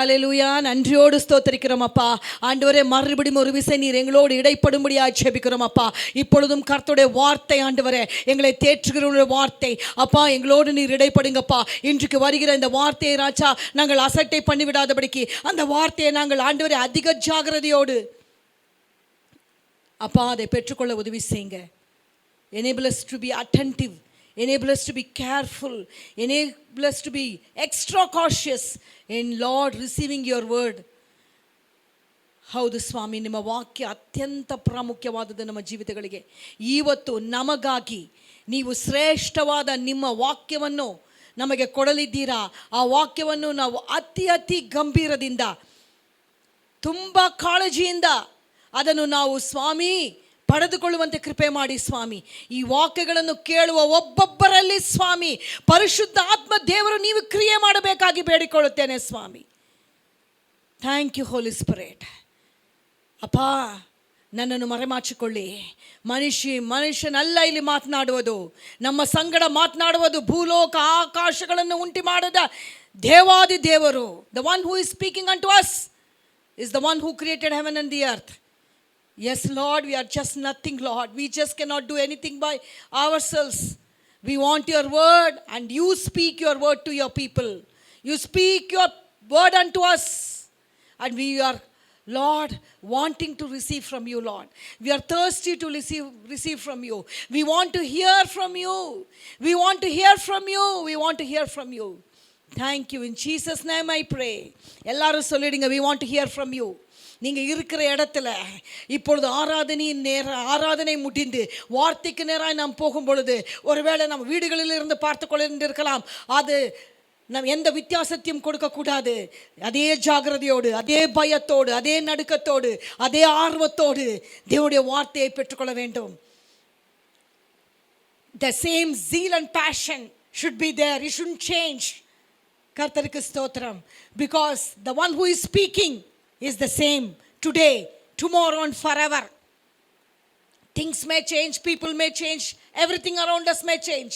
ஹல்லேலூயா. நன்றியோடு ஸ்தோத்திரிக்கிறோம் அப்பா. ஆண்டவரே, மறுபடியும் ஒரு விசை நீர் எங்களோடு இடைப்படும்படியாக ஜெபிக்கிறோம் அப்பா. இப்பொழுதும் கர்த்தருடைய வார்த்தை ஆண்டவரே, எங்களை தேற்றுகிற வார்த்தை அப்பா, எங்களோடு நீர் இடைப்படுங்கப்பா. இன்றைக்கு வருகிற இந்த வார்த்தையை ராஜா நாங்கள் அசட்டை பண்ணிவிடாதபடிக்கு அந்த வார்த்தையை நாங்கள் ஆண்டவரே அதிக ஜாகிரதையோடு அப்பா அதை பெற்றுக்கொள்ள உதவி செய்யுங்க. enable us to be attentive, enable us to be careful, enable us to be extra cautious in Lord receiving your word. ಹೌದು ಸ್ವಾಮಿ, ನಿಮ್ಮ ವಾಕ್ಯ ಅತ್ಯಂತ ಪ್ರಾಮುಖ್ಯವಾದದ್ದು ನಮ್ಮ ಜೀವಿತಗಳಿಗೆ. ಇವತ್ತು ನಮಗಾಗಿ ನೀವು ಶ್ರೇಷ್ಠವಾದ ನಿಮ್ಮ ವಾಕ್ಯವನ್ನು ನಮಗೆ ಕೊಡಲಿದ್ದೀರಾ. ಆ ವಾಕ್ಯವನ್ನು ನಾವು ಅತಿ ಗಂಭೀರದಿಂದ ತುಂಬ ಕಾಳಜಿಯಿಂದ ಅದನ್ನು ನಾವು ಸ್ವಾಮಿ ಪಡೆದುಕೊಳ್ಳುವಂತೆ ಕೃಪೆ ಮಾಡಿ ಸ್ವಾಮಿ. ಈ ವಾಕ್ಯಗಳನ್ನು ಕೇಳುವ ಒಬ್ಬೊಬ್ಬರಲ್ಲಿ ಸ್ವಾಮಿ ಪರಿಶುದ್ಧ ಆತ್ಮ ದೇವರು ನೀವು ಕ್ರಿಯೆ ಮಾಡಬೇಕಾಗಿ ಬೇಡಿಕೊಳ್ಳುತ್ತೇನೆ ಸ್ವಾಮಿ. Thank you holy spirit. ಅಪ್ಪ, ನನ್ನನ್ನು ಮರೆಮಾಚಿಕೊಳ್ಳಿ. ಮನುಷ್ಯನಲ್ಲ ಇಲ್ಲಿ ಮಾತನಾಡುವುದು, ನಮ್ಮ ಸಂಗಡ ಮಾತನಾಡುವುದು ಭೂಲೋಕ ಆಕಾಶಗಳನ್ನು ಉಂಟು ಮಾಡಿದ ದೇವಾದಿ ದೇವರು. The one who is speaking unto us is the one who created heaven and the earth. Yes, Lord, we are just nothing, Lord. We just cannot do anything by ourselves. We want your word, and you speak your word to your people. You speak your word unto us, and we are, Lord, wanting to receive from you, Lord. We are thirsty to receive from you. We want to hear from you. We want to hear from you. We want to hear from you. Thank you. In Jesus' name I pray. எல்லாரும் சொல்லிடுங்க, we want to hear from you. நீங்கள் இருக்கிற இடத்துல இப்பொழுது ஆராதனை முடிந்து வார்த்தைக்கு நேராக நாம் போகும் பொழுது ஒருவேளை நம்ம வீடுகளில் இருந்து பார்த்து கொண்டிருக்கலாம். அது நாம் எந்த வித்தியாசத்தையும் கொடுக்கக்கூடாது. அதே ஜாகிரதையோடு, அதே பயத்தோடு, அதே நடுக்கத்தோடு, அதே ஆர்வத்தோடு தேவனுடைய வார்த்தையை பெற்றுக்கொள்ள வேண்டும். The same zeal and passion should be there. It shouldn't change. கர்த்தருக்கு ஸ்தோத்திரம். Because the one who is speaking is the same today, tomorrow and forever. Things may change, people may change, everything around us may change,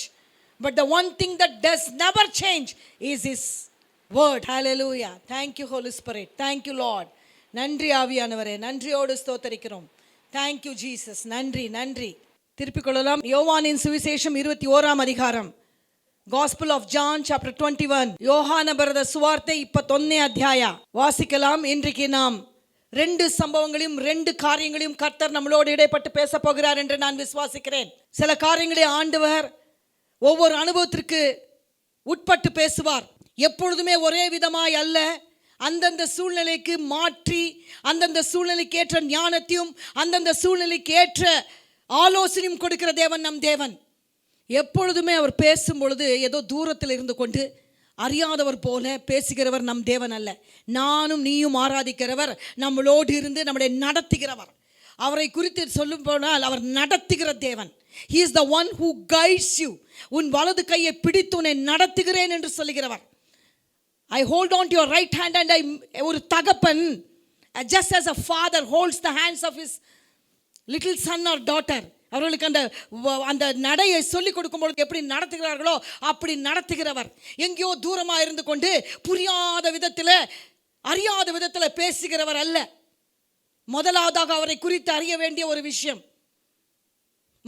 but the one thing that does never change is his word. Hallelujah. Thank you Holy Spirit. Thank you Lord. நன்றி ஆவியானவரே, நன்றியோடு ஸ்தோத்திரிக்கிறோம். Thank you Jesus. நன்றி. திருப்பிக் கொள்ளலாம். யோவானின் சுவிசேஷம் 21ஆம் அதிகாரம். Gospel of John chapter 21. யோவான் ಬರೆದ ಸುವಾರ್ತೆ 21ನೇ ಅಧ್ಯಾಯ வாசிக்கலாம். இன்றைக்கு நாம் 2 சம்பவங்களையும் 2 காரியங்களையும் கர்த்தர் நம்மளோடு இடைப்பட்டு பேச போகிறார் என்று நான் விசுவாசிக்கிறேன். சில காரியங்களை ஆண்டவர் ஒவ்வொரு அனுபவத்திற்கு உட்பட்டு பேசுவார். எப்பொழுதுமே ஒரே விதமாய் அல்ல, அந்தந்த சூழ்நிலைக்கு மாற்றி அந்தந்த சூழ்நிலைக்கு ஏற்ற ஞானத்தையும் அந்தந்த சூழ்நிலைக்கு ஏற்ற ஆலோசனையும் கொடுக்கிற தேவன் நம் தேவன். எப்பொழுதுமே அவர் பேசும் பொழுது ஏதோ தூரத்தில் இருந்து கொண்டு அறியாதவர் போல பேசுகிறவர் நம் தேவன் அல்ல. நானும் நீயும் ஆராதிக்கிறவர் நம்மளோடு இருந்து நம்மளை நடத்துகிறவர். அவரை குறித்து சொல்லும் போனால் அவர் நடத்துகிற தேவன். He is the one who guides you. உன் வலது கையை பிடித்து உன்னை நடத்துகிறேன் என்று சொல்லுகிறவர். I hold on to your right hand and ஒரு தகப்பன், just as a father holds the hands of his little son or daughter, அவர்களுக்கு அந்த நடையை சொல்லிக் கொடுக்கும்போது எப்படி நடத்துகிறார்களோ அப்படி நடத்துகிறவர். எங்கேயோ தூரமாக இருந்து கொண்டு புரியாத விதத்தில் அறியாத விதத்தில் பேசுகிறவர் அல்ல. முதலாவதாக அவரை குறித்து அறிய வேண்டிய ஒரு விஷயம்,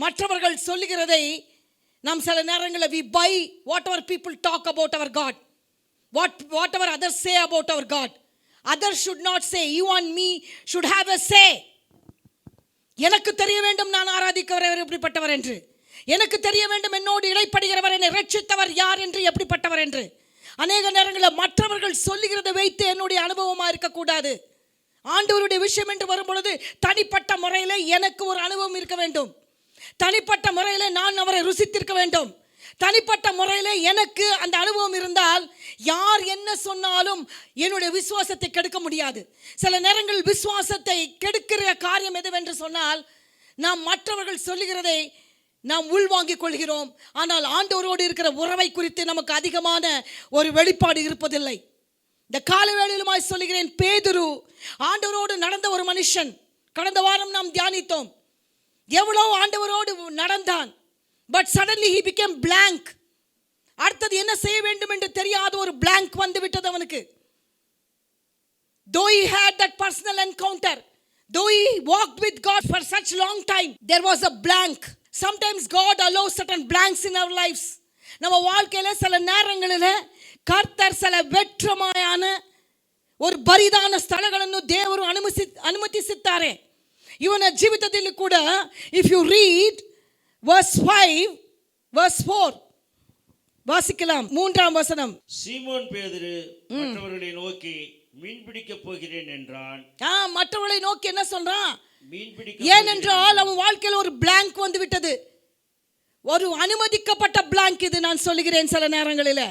மற்றவர்கள் சொல்லுகிறதை நாம் சில நேரங்களில் we buy whatever people talk about our God, whatever others say about our God. Others should not say. You and me should have a say. எனக்கு தெரிய வேண்டும் நான் ஆராதிக்கிறவர் எப்படிப்பட்டவர் என்று. எனக்கு தெரிய வேண்டும் என்னோடு இடைப்படுகிறவர், என்னை ரட்சித்தவர் யார் என்று, எப்படிப்பட்டவர் என்று. அநேக நேரங்களில் மற்றவர்கள் சொல்லுகிறதை வைத்து என்னுடைய அனுபவமாக இருக்கக்கூடாது. ஆண்டவருடைய விஷயம் என்று வரும்பொழுது தனிப்பட்ட முறையில் எனக்கு ஒரு அனுபவம் இருக்க வேண்டும். தனிப்பட்ட முறையில் நான் அவரை ருசித்திருக்க வேண்டும். தனிப்பட்ட முறையில் எனக்கு அந்த அனுபவம் இருந்தால் யார் என்ன சொன்னாலும் என்னுடைய விசுவாசத்தை கெடுக்க முடியாது. சில நேரங்கள் விசுவாசத்தை கெடுக்கிற காரியம் எதுவென்று சொன்னால், நாம் மற்றவர்கள் சொல்லுகிறதை நாம் உள்வாங்கிக் கொள்கிறோம். ஆனால் ஆண்டவரோடு இருக்கிற உறவை குறித்து நமக்கு அதிகமான ஒரு வெளிப்பாடு இருப்பதில்லை. இந்த கால வேளையிலுமாய் சொல்லுகிறேன், பேதுரு ஆண்டவரோடு நடந்த ஒரு மனுஷன். கடந்த வாரம் நாம் தியானித்தோம். எவ்வளவு ஆண்டவரோடு நடந்தான். But suddenly he became blank. அடுத்தது என்ன செய்ய வேண்டும் என்று தெரியாத ஒரு blank வந்து விட்டது அவனுக்கு. though he had that personal encounter, though he walked with God for such long time, there was a blank. Sometimes God allows certain blanks in our lives. நம்ம வாழ்க்கையில சில நேரங்களில் கர்த்தர் சில வெற்றமான ஒரு ಬರಿದಾನ ಸ್ಥಳಗಳನ್ನು ದೇವರು ಅನುಮತಿಸುತ್ತಾರೆ. ಇವನ ಜೀವಿತದಲ್ಲಿ ಕೂಡ if you read verse 5 verse 4 வாசிக்கலாம். 3ஆம் வசனம். சீமோன் பேதுரு மற்றவர்களை நோக்கி மீன் பிடிக்க போகிறேன் என்றான். மற்றவர்களை நோக்கி என்ன சொல்றான்? மீன் பிடிக்க. ஏனென்றால் அவன் வாழ்க்கையில் ஒரு blank வந்து விட்டது. ஒரு அனுமதிக்கப்பட்ட blank இது நான் சொல்லுகிறேன். சில நேரங்களில்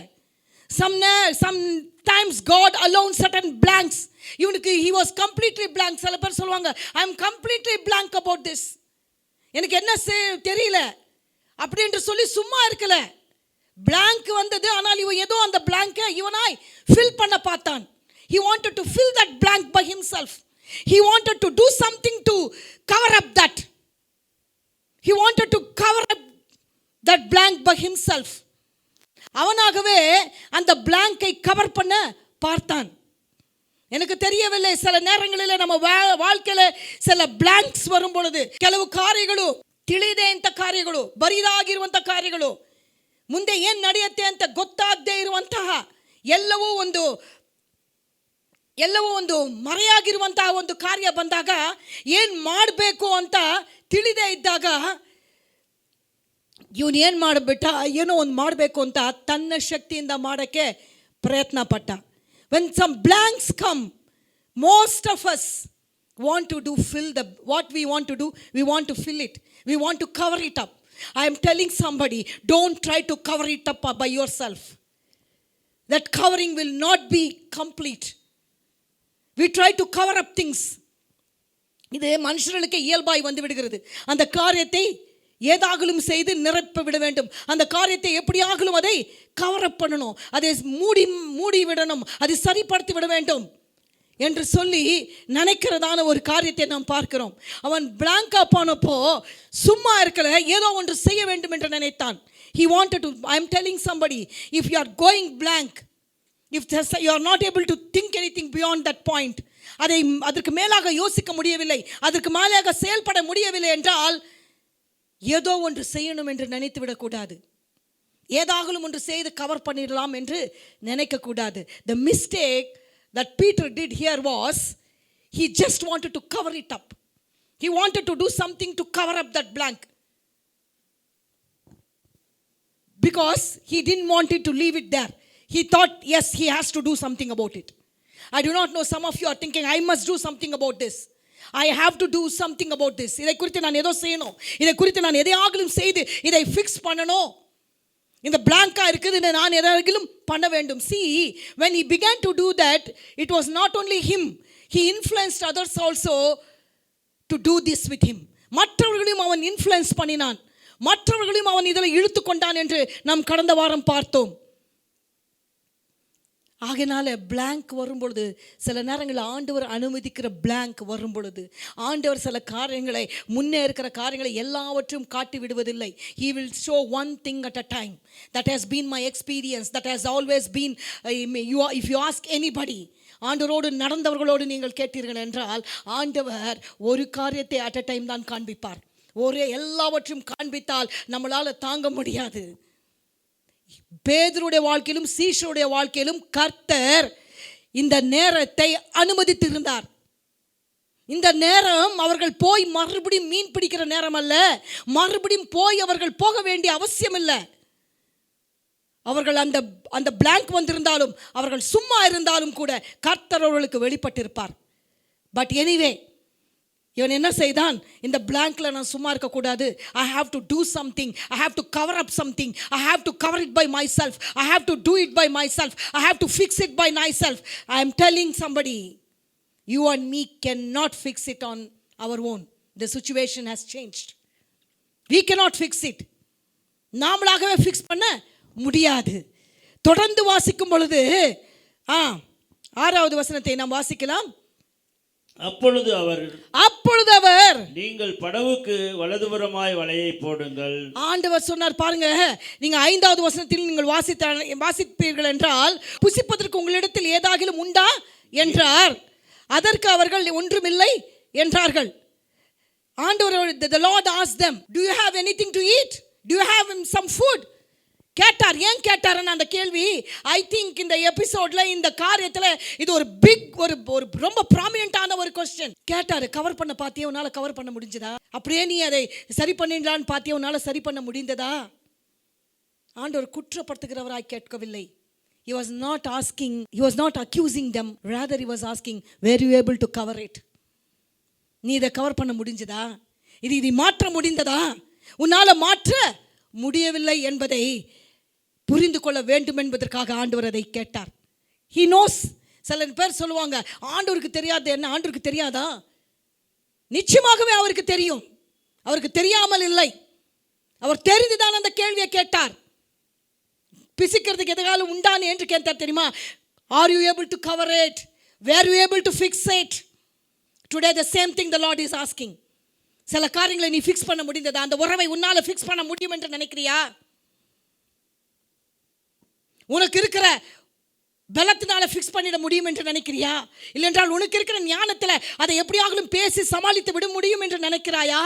sometimes God allows certain blanks. இவனுக்கு he was completely blank. சில பேர் சொல்லுவாங்க I am completely blank about this. எனக்கு என்ன தெரியல அப்படின்று சொல்லி சும்மா இருக்கல. blank வந்தது, ஆனால் இவன் ஏதோ அந்த blank-ஐ இவனாய் fill பண்ண பார்த்தான். He wanted to fill that blank by himself. He wanted to do something to cover up that. He wanted to cover up that blank by himself. அவனாகவே அந்த blank-ஐ கவர் பண்ண பார்த்தான். எனக்கு தெரியவில்லை, சில நேரங்களில் நம்ம வாழ்க்கையில சில blanks வரும் பொழுது ಕೆಲವು ಕಾರ್ಯಗಳು ತಿಳಿದೇ ಇಂಥ ಕಾರ್ಯಗಳು, ಬರಿದಾಗಿರುವಂಥ ಕಾರ್ಯಗಳು, ಮುಂದೆ ಏನು ನಡೆಯುತ್ತೆ ಅಂತ ಗೊತ್ತಾಗದೇ ಇರುವಂತಹ ಎಲ್ಲವೂ ಒಂದು ಮರೆಯಾಗಿರುವಂತಹ ಒಂದು ಕಾರ್ಯ ಬಂದಾಗ ಏನು ಮಾಡಬೇಕು ಅಂತ ತಿಳಿದೇ ಇದ್ದಾಗ ಇವನು ಏನು ಮಾಡಿಬಿಟ್ಟ, ಏನೋ ಒಂದು ಮಾಡಬೇಕು ಅಂತ ತನ್ನ ಶಕ್ತಿಯಿಂದ ಮಾಡೋಕ್ಕೆ ಪ್ರಯತ್ನ ಪಟ್ಟ. when some blanks come, most of us want to do what we want to do, we want to fill it, we want to cover it up. I am telling somebody, don't try to cover it up by yourself. That covering will not be complete. We try to cover up things. இது மனுஷர்களுக்கு இயல்பாய் வந்து விடுகிறது. அந்த காரியத்தை ஏதாகலும் செய்து நிரப்ப விட வேண்டும். அந்த காரியத்தை எப்படியாகலும் அதை கவர் அப் பண்ணணும், அதை மூடி விடணும், அதை சரிப்படுத்தி விட வேண்டும் என்று சொல்லி நினைக்கிறதான ஒரு காரியத்தை நாம் பார்க்கிறோம். அவன் பிளாங்கா போனப்போ சும்மா இருக்கல, ஏதோ ஒன்று செய்ய வேண்டும் என்று நினைத்தான். He wanted to. I am telling somebody, if you are going blank, if you are not able to think anything beyond that point, அதற்கு மேலாக யோசிக்க முடியவில்லை, அதற்கு மேலாக செயல்பட முடியவில்லை என்றால் ஏதோ ஒன்று செய்யணும் என்று நினைத்து விடக்கூடாது. ஏதாகலும் ஒன்று செய்து கவர் பண்ணிடலாம் என்று நினைக்கக்கூடாது. The mistake that Peter did here was, he just wanted to cover it up. He wanted to do something to cover up that blank, because he didn't want it to leave it there. He thought, yes, he has to do something about it. I do not know, some of you are thinking, I must do something about this, I have to do something about this. இதை குறித்து நான் ஏதோ செய்யணும், இதை குறித்து நான் எதையாகலும் செய்து இதை ஃபிக்ஸ் பண்ணணும், இந்த blank-ஆ இருக்குது, நான் எதாகலும் பண்ண வேண்டும். See, when he began to do that, it was not only him, he influenced others also to do this with him. மற்றவர்களையும் அவன் இன்ஃப்ளூயன்ஸ் பண்ணினான், மற்றவர்களையும் அவன் இதில் இழுத்து கொண்டான் என்று நாம் கடந்த வாரம் பார்த்தோம். ஆகையினால blank வரும்பொழுது, சில நேரங்களில் ஆண்டவர் அனுமதிக்கிற blank வரும்பொழுது, ஆண்டவர் சில காரியங்களை, முன்னே இருக்கிற காரியங்களை எல்லாவற்றையும் காட்டி விடுவதில்லை. He will show one thing at a time. That has been my experience. That has always been, if you ask anybody, ஆண்டவரோடு நடந்தவர்களோடு நீங்கள் கேட்டீர்கள் என்றால், ஆண்டவர் ஒரு காரியத்தை at a time தான் காண்பிப்பார். ஒரே எல்லாவற்றையும் காண்பித்தால் நம்மளால் தாங்க முடியாது. பேதுருடைய வாழ்க்கையிலும் சீஷருடைய வாழ்க்கையிலும் கர்த்தர் இந்த நேரத்தை அனுமதித்திருந்தார். இந்த நேரம் அவர்கள் போய் மறுபடியும் மீன் பிடிக்கிற நேரம் அல்ல, மறுபடியும் போய் அவர்கள் போக வேண்டிய அவசியம் இல்லை. அவர்கள் அந்த blank வந்திருந்தாலும், அவர்கள் சும்மா இருந்தாலும் கூட கர்த்தர் அவர்களுக்கு வெளிப்பட்டிருப்பார். பட் எனிவே, இவன் என்ன செய்தான், இந்த blank-ல நான் சும்மா இருக்கக்கூடாது, I have to do something, I have to cover up something, I have to cover it by myself, I have to do it by myself, I have to fix it by myself. I am telling somebody, you and me cannot fix it on our own. The situation has changed. We cannot fix it. நாமளாகவே fix பண்ண முடியாது. தொடர்ந்து வாசிக்கும் பொழுது 6வது வசனத்தை நாம் வாசிக்கலாம். அப்பொழுது அவர் நீங்கள் படவுக்கு வலதுபுறமாய் வலையை போடுங்கள். ஆண்டவர் சொன்னார் பாருங்க, நீங்க 5வது வசனத்தில் நீங்கள் வாசிப்பீர்கள் என்றால், புசிப்பதற்கு உங்களிடத்தில் ஏதாகிலும் உண்டா என்றார். அதற்கு அவர்கள் ஒன்றுமில்லை என்றார்கள். ஆண்டவர், the Lord asked them, do you have anything to eat? Do you have some food? கேட்டார். ஏன் கேட்டாருன்னு அந்த கேள்வி, ஐ திங்க் இந்த எபிசோட்ல, இந்த காரியத்துல இது ஒரு பிக், ஒரு ரொம்ப ப்ராமினென்ட்டான ஒரு கொஸ்டின் கேட்டாரு. கவர் பண்ண பாத்தியா, உன்னால கவர் பண்ண முடிஞ்சதா? அப்படியே நீ அதை சரி பண்ணிடலான்னு பாத்தியா, உன்னால சரி பண்ண முடிந்ததா? ஆண்டவர் குற்றப்படுத்துகிறவராய் கேட்கவில்லை. He was not asking, he was not accusing them, rather he was asking, were you able to cover it? நீ இதை கவர் பண்ண முடிஞ்சதா? இதை மாற்ற முடிந்ததா? உன்னால மாற்ற முடியவில்லை என்பதை புரிந்து கொள்ள வேண்டும் என்பதற்காக ஆண்டவர் அதை கேட்டார். He knows. சில பேர் சொல்லுவாங்க, ஆண்டவருக்கு தெரியாது. என்ன ஆண்டவருக்கு தெரியாதா? நிச்சயமாகவே அவருக்கு தெரியும். அவருக்கு தெரியாமல் இல்லை. அவர் தெரிந்துதான் அந்த கேள்வியை கேட்டார். பிசிக்கிறதுக்கு எதாவது உண்டானு என்று கேட்டார் தெரியுமா? Are you able to cover it? Were you able to fix it? Today the same thing the Lord is asking. சில காரியங்களை நீ ஃபிக்ஸ் பண்ண முடிந்ததா? அந்த உறவை உன்னால ஃபிக்ஸ் பண்ண முடியும் என்று நினைக்கிறியா? உனக்கு இருக்கிற பலத்தினால ஃபிக்ஸ் பண்ணிட முடியும் என்று நினைக்கிறியா? இல்லைன்றால் உனக்கு இருக்கிற ஞானத்தில் அதை எப்படியாகலும் பேசி சமாளித்து விட முடியும் என்று நினைக்கிறாயா?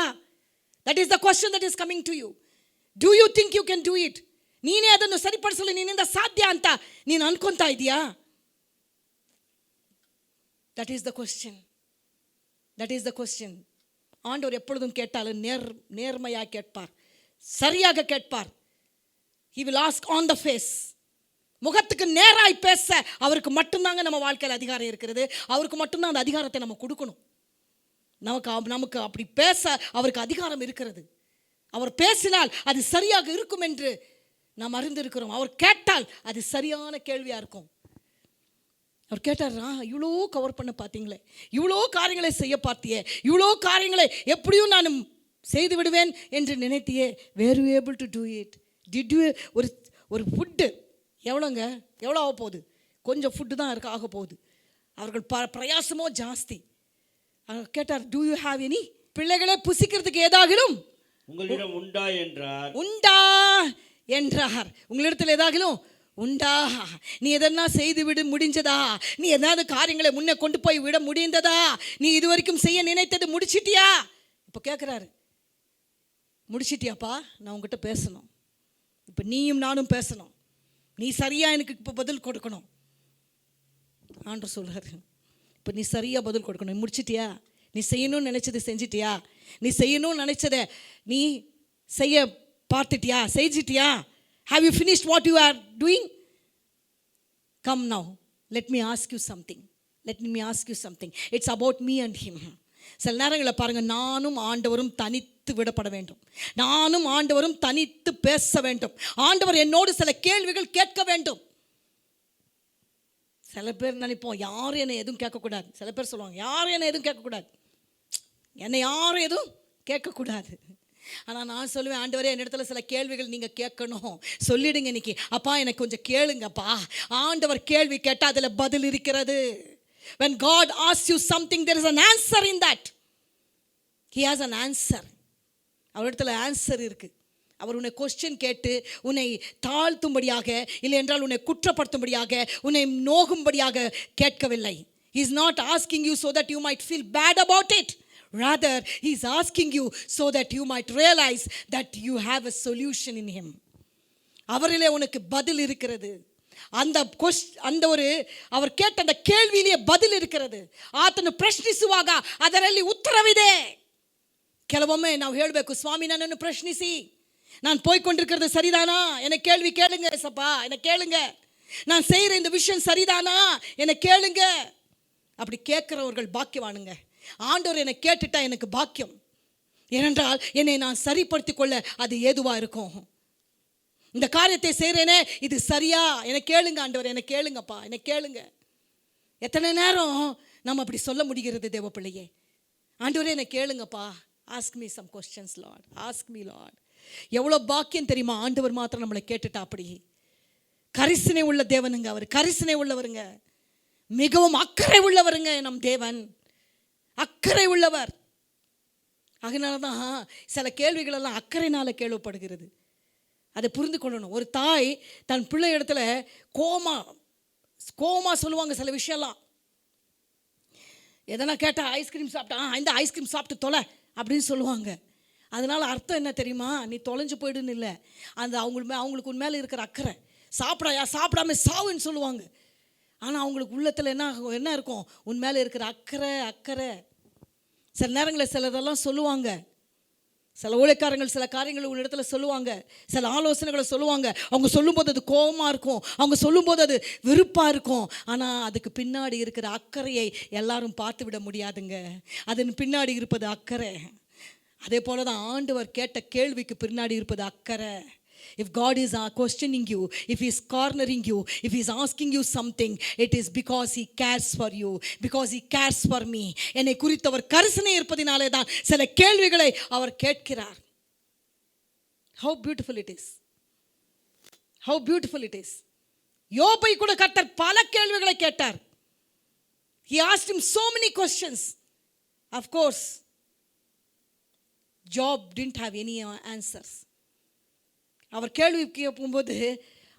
That is the question that is coming to you. Do you think you can do it? ನೀನೇ ಅದನ್ನು ಸರಿಪಡಿಸಲು ನಿನ್ನಿಂದ ಸಾಧ್ಯ ಅಂತ ನೀನು ಅನ್ಕೊಂತಾ ಇದೆಯಾ? That is the question. That is the question. ஆண்டவர் எப்பொழுதும் கேட்டாலும் நேர்மையாக கேட்பார், சரியாக கேட்பார். He will ask on the face. முகத்துக்கு நேராய் பேச அவருக்கு மட்டும்தாங்க நம்ம வாழ்க்கையில் அதிகாரம் இருக்கிறது. அவருக்கு மட்டும்தான் அந்த அதிகாரத்தை நம்ம கொடுக்கணும். நமக்கு அப்படி பேச அவருக்கு அதிகாரம் இருக்கிறது. அவர் பேசினால் அது சரியாக இருக்கும் என்று நாம் அறிந்திருக்கிறோம். அவர் கேட்டால் அது சரியான கேள்வியாக இருக்கும். அவர் கேட்டார்னா, இவ்வளோ கவர் பண்ண பார்த்தீங்களே, இவ்வளோ காரியங்களை செய்ய பார்த்தியே, இவ்வளோ காரியங்களை எப்படியும் நான் செய்து விடுவேன் என்று நினைத்தியே, where you able to do it? Did you? ஒரு ஃபுட்டு எவ்வளோ ஆக போகுது? கொஞ்சம் ஃபுட்டு தான் ஆக போகுது. அவர்கள் பிரயாசமோ ஜாஸ்தி. அவர் கேட்டார், டூ யூ ஹாவ் எனி? பிள்ளைகளே புசிக்கிறதுக்கு ஏதாகிலும் உங்களிடம் உண்டா என்றார். உண்டா என்றார். உங்களிடத்தில் ஏதாகிலும் உண்டா? நீ எதனா செய்து விட முடிஞ்சதா? நீ ஏதாவது காரியங்களை முன்னே கொண்டு போய் விட முடிந்ததா? நீ இதுவரைக்கும் செய்ய நினைத்தது முடிச்சிட்டியா? இப்போ கேட்குறாரு, முடிச்சிட்டியாப்பா? நான் உங்ககிட்ட பேசணும். இப்போ நீயும் நானும் பேசணும். நீ சரியாக எனக்கு இப்போ பதில் கொடுக்கணும். ஆண்டவர் சொல்கிறாரு, இப்போ நீ சரியாக பதில் கொடுக்கணும். நீ முடிச்சிட்டியா? நீ செய்யணும்னு நினச்சதை செஞ்சிட்டியா? நீ செய்யணும்னு நினச்சதை நீ செய்ய பார்த்துட்டியா? செஞ்சிட்டியா? Have you finished what you are doing? Come now, let me ask you something. Let me ask you something. It's about me and him. சில நேரங்களில் பாருங்கள், நானும் ஆண்டவரும் தனித்து விடப்பட வேண்டும். நானும் ஆண்டவரும் தனித்து பேச வேண்டும். ஆண்டவர் என்னோடு சில கேள்விகள் கேட்க வேண்டும். சில பேர் நினைப்போம், யாரும் என்னை எதுவும் கேட்கக்கூடாது. சில பேர் சொல்லுவாங்க, யாரும் என்னை எதுவும் கேட்கக்கூடாது, என்னை யாரும் எதுவும் கேட்கக்கூடாது. ஆனால் நான் சொல்லுவேன், ஆண்டவரே என்னிடத்துல சில கேள்விகள் நீங்கள் கேட்கணும், சொல்லிடுங்க இன்னைக்கு. அப்பா எனக்கு கொஞ்சம் கேளுங்கப்பா. ஆண்டவர் கேள்வி கேட்டால் அதில் பதில் இருக்கிறது. When God asks you something, there is an answer in that. He has an answer. அவரிடத்துல ஆன்சர் இருக்குது. அவர் உன்னை கொஸ்டின் கேட்டு உன்னை தாழ்த்தும்படியாக, இல்லை என்றால் உன்னை குற்றப்படுத்தும்படியாக, உன்னை நோகும்படியாக கேட்கவில்லை. He is not asking you so that you might feel bad about it. Rather, he is asking you so that you might realize that you have a solution in him. அவரிலே உனக்கு பதில் இருக்கிறது. அந்த ஒரு அவர் கேட்ட அந்த ಕೇಳ್ವಿಲಿಯೇ பதில் இருக்கிறது. ಆತನು ಪ್ರಶ್ನಿಸುವಾಗ ಅದರಲ್ಲಿ ಉತ್ತರವಿದೆ. ಕೆಲವೊಮ್ಮೆ ನಾವು ಹೇಳಬೇಕು, ಸ್ವಾಮಿ ನನ್ನನ್ನು ಪ್ರಶ್ನಿಸಿ, நான் போய்க்கொண்டிருக்கிறது சரிதானா? என்னை கேள்வி கேளுங்க ஏசப்பா, என்னை கேளுங்க. நான் செய்கிற இந்த விஷயம் சரிதானா? என்னை கேளுங்க. அப்படி கேட்கிறவர்கள் பாக்கியவானுங்க. ஆண்டவர் என்னை கேட்டுட்டா எனக்கு பாக்கியம். ஏனென்றால் என்னை நான் சரிப்படுத்திக் கொள்ள அது ஏதுவாக இருக்கும். இந்த காரியத்தை செய்கிறேனே, இது சரியா? என்னை கேளுங்க ஆண்டவர், என்னை கேளுங்கப்பா, என்னை கேளுங்க. எத்தனை நேரம் நம்ம அப்படி சொல்ல முடிகிறது தேவ பிள்ளையே? ஆண்டவரே என்னை கேளுங்கப்பா. Ask me some questions lord, ask me lord. எவ்வளோ பாக்கியம் தெரியுமா? ஆண்டவர் மாத்திரம் நம்மளை கேட்டுட்டா. அப்படி கரிசனை உள்ள தேவனுங்க அவர், கரிசனை உள்ளவருங்க, மிகவும் அக்கறை உள்ளவருங்க நம் தேவன், அக்கறை உள்ளவர். அதனால தான் சில கேள்விகளெல்லாம் அக்கறையினால கேள்விப்படுகிறது. அதை புரிந்து கொள்ளணும். ஒரு தாய் தன் பிள்ளை இடத்துல கோமா சொல்லுவாங்க சில விஷயம்லாம். எதனா கேட்டால் ஐஸ்கிரீம் சாப்பிட்டா இந்த ஐஸ்கிரீம் சாப்பிட்டு தொலை அப்படின்னு சொல்லுவாங்க. அதனால் அர்த்தம் என்ன தெரியுமா? நீ தொலைஞ்சு போயிடுன்னு இல்லை, அந்த அவங்களுக்கு உன் மேலே இருக்கிற அக்கறை. சாப்பிடாயா, சாப்பிடாம சாவுன்னு சொல்லுவாங்க. ஆனால் அவங்களுக்கு உள்ளத்தில் என்ன இருக்கும்? உன் மேலே இருக்கிற அக்கறை. சில நேரங்களில் சிலதெல்லாம் சொல்லுவாங்க, சில ஊழியக்காரங்கள் சில காரியங்கள் உன் இடத்துல சொல்லுவாங்க, சில ஆலோசனைகளை சொல்லுவாங்க. அவங்க சொல்லும்போது அது கோபமாக இருக்கும், அவங்க சொல்லும்போது அது வெறுப்பாக இருக்கும். ஆனால் அதுக்கு பின்னாடி இருக்கிற அக்கறையை எல்லாரும் பார்த்து விட முடியாதுங்க. அதன் பின்னாடி இருப்பது அக்கறை. அதே போல தான் ஆண்டவர் கேட்ட கேள்விக்கு பின்னாடி இருப்பது அக்கறை. If God is questioning you, if He is cornering you, if He is asking you something, it is because He cares for you, because He cares for me. என்னை குறித்து அவர் கரிசனை இருப்பதினாலே தான் சில கேள்விகளை அவர் கேட்கிறார். How beautiful it is. How beautiful it is. யோபை கூட கர்த்தர் பல கேள்விகளை கேட்டார். He asked him so many questions. Of course, Job didn't have any answers. அவர் கேள்வி கேட்கும்போது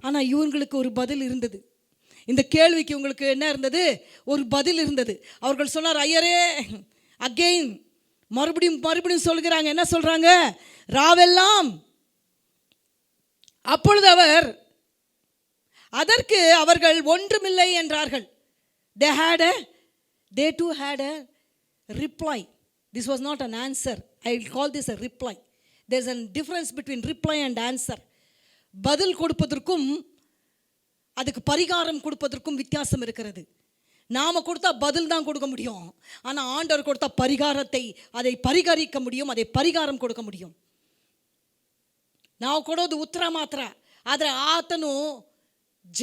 ஆனால் இவங்களுக்கு ஒரு பதில் இருந்தது. இந்த கேள்விக்கு உங்களுக்கு என்ன இருந்தது? ஒரு பதில் இருந்தது. அவர்கள் சொன்னார், ஐயரே அகெயின் மறுபடியும் சொல்கிறாங்க. என்ன சொல்கிறாங்க? ராவெல்லாம். அப்பொழுது அதற்கு அவர்கள் ஒன்றுமில்லை என்றார்கள். They too had a reply. This was not an answer. I will call this a reply. There's a difference between reply and answer. பதில் கொடுப்பதற்கும் அதுக்கு பரிகாரம் கொடுப்பதற்கும் வித்தியாசம் இருக்கிறது. நாம் கொடுத்தா பதில் தான் கொடுக்க முடியும், ஆனால் ஆண்டவர் கொடுத்தா அதை பரிகரிக்க முடியும், அதை பரிகாரம் கொடுக்க முடியும். ನಾವು ಕೊಡೋದು ಉತ್ತರ ಮಾತ್ರ, ಆದರೆ ಆತನು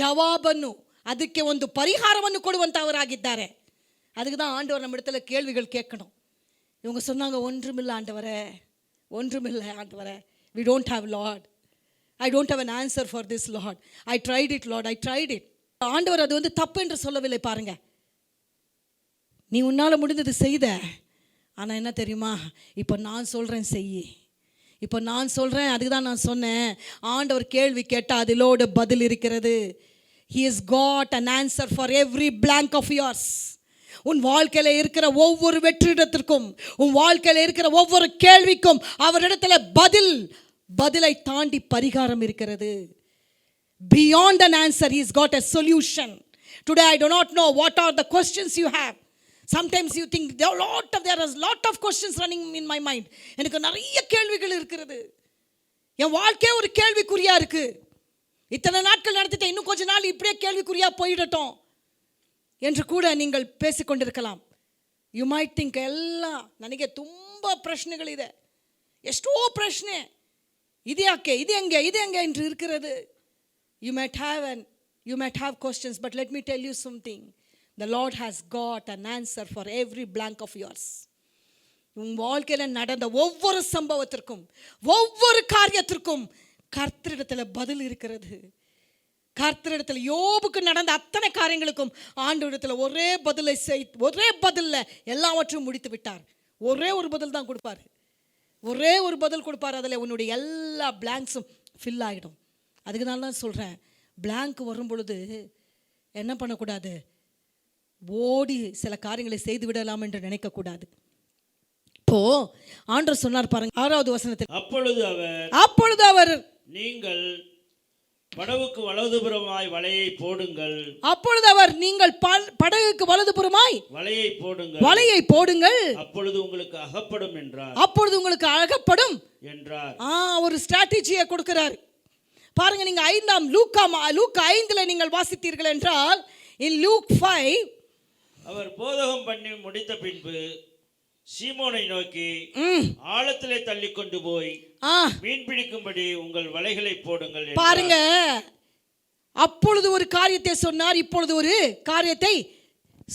ಜವಾಬನ್ನು, ಅದಕ್ಕೆ ಒಂದು ಪರಿಹಾರವನ್ನು ಕೊಡುವಂಥವರಾಗಿದ್ದಾರೆ. அதுக்கு தான் ஆண்டவர் நம்ம இடத்துல கேள்விகள் கேட்கணும். இவங்க சொன்னாங்க, ஒன்றுமில்லை ஆண்டவரே, ஒன்றுமில்லை ஆண்டவரே, we don't have Lord, I don't have an answer for this Lord, I tried it Lord, I tried it. ஆண்டவர் அது தப்பு என்று சொல்லவில்லை. பாருங்க, நீ உன்னால் முடிந்தது செய்த, ஆனால் என்ன தெரியுமா, இப்போ நான் சொல்கிறேன் செய், இப்போ நான் சொல்கிறேன். அதுக்கு தான் நான் சொன்னேன், ஆண்டவர் கேள்வி கேட்டால் அதிலோடு பதில் இருக்கிறது. He has got an answer for every blank of yours. உன் வாழ்க்கையில் இருக்கிற ஒவ்வொரு வெற்றிடத்திற்கும், உன் வாழ்க்கையில் இருக்கிற ஒவ்வொரு கேள்விக்கும் அவரிடத்துல பதிலை தாண்டி பரிகாரம் இருக்கிறது. Beyond an answer, He's got a solution. Today I do not know what are the questions you have. Sometimes you think there is lot of questions running in my mind. எனக்கு நிறைய கேள்விகள் இருக்கிறது, என் வாழ்க்கையே ஒரு கேள்விக்குறியா இருக்கு. இத்தனை நாட்கள் நடத்திட்ட, இன்னும் கொஞ்ச நாள் இப்படியே கேள்விக்குறியா போயிடட்டும் என்று கூட நீங்கள் பேசிக்கொண்டிருக்கலாம். ಯು ಮೈಟ್ ಥಿಂಕ್ ಎಲ್ಲ ನನಗೆ ತುಂಬ ಪ್ರಶ್ನೆಗಳಿದೆ, ಎಷ್ಟೋ ಪ್ರಶ್ನೆ, ಇದು ಯಾಕೆ, ಇದು ಹೆಂಗೆ என்று இருக்கிறது. You might have questions, but let me tell you something. The Lord has got an answer for every blank of yours. உன் வாழ்க்கையில் நடந்த ஒவ்வொரு சம்பவத்திற்கும், ஒவ்வொரு காரியத்திற்கும் கர்த்தரிடத்தில் பதில் இருக்கிறது. கர்த்தரிடத்தில் யோபுக்கு நடந்த அத்தனை காரியங்களுக்கும் ஆண்டவரிடத்தில் ஒரே பதிலில் எல்லாவற்றையும் முடித்து விட்டார். ஒரே ஒரு பதில் தான் கொடுப்பார், ஒரே ஒரு பதில் கொடுப்பார். அதில் உன்னுடைய எல்லா பிளாங்க்ஸும் ஃபில் ஆகிடும். அதுக்கு தான் சொல்கிறேன், பிளாங்க் வரும் பொழுது என்ன பண்ணக்கூடாது, ஓடி சில காரியங்களை செய்து விடலாம் என்று நினைக்கக்கூடாது. இப்போ ஆண்டவர் சொன்னார் பாருங்க, 6வது வசனத்தில், அப்பொழுது அவர் நீங்கள் படகுக்கு வலதுபுறமாய் வலையை போடுங்கள். அப்பொழுது அவர், நீங்கள் படகுக்கு வலதுபுறமாய் வலையை போடுங்கள், அப்பொழுது உங்களுக்கு அகப்படும் என்றார். ஒரு ஸ்ட்ராட்டஜியை கொடுக்கிறார் பாருங்க. நீங்க 5ஆம் லூக்கா 5ல நீங்கள் வாசித்தீர்கள் என்றால், in Luke 5, அவர் போதகம் பண்ணி முடித்த பின்பு சீமோனை நோக்கி, ஆழத்திலே தள்ளி கொண்டு போய் மீன் பிடிக்கும்படி உங்கள் வலைகளை போடுங்கள். பாருங்க, அப்பொழுது ஒரு காரியத்தை சொன்னார், இப்பொழுது ஒரு காரியத்தை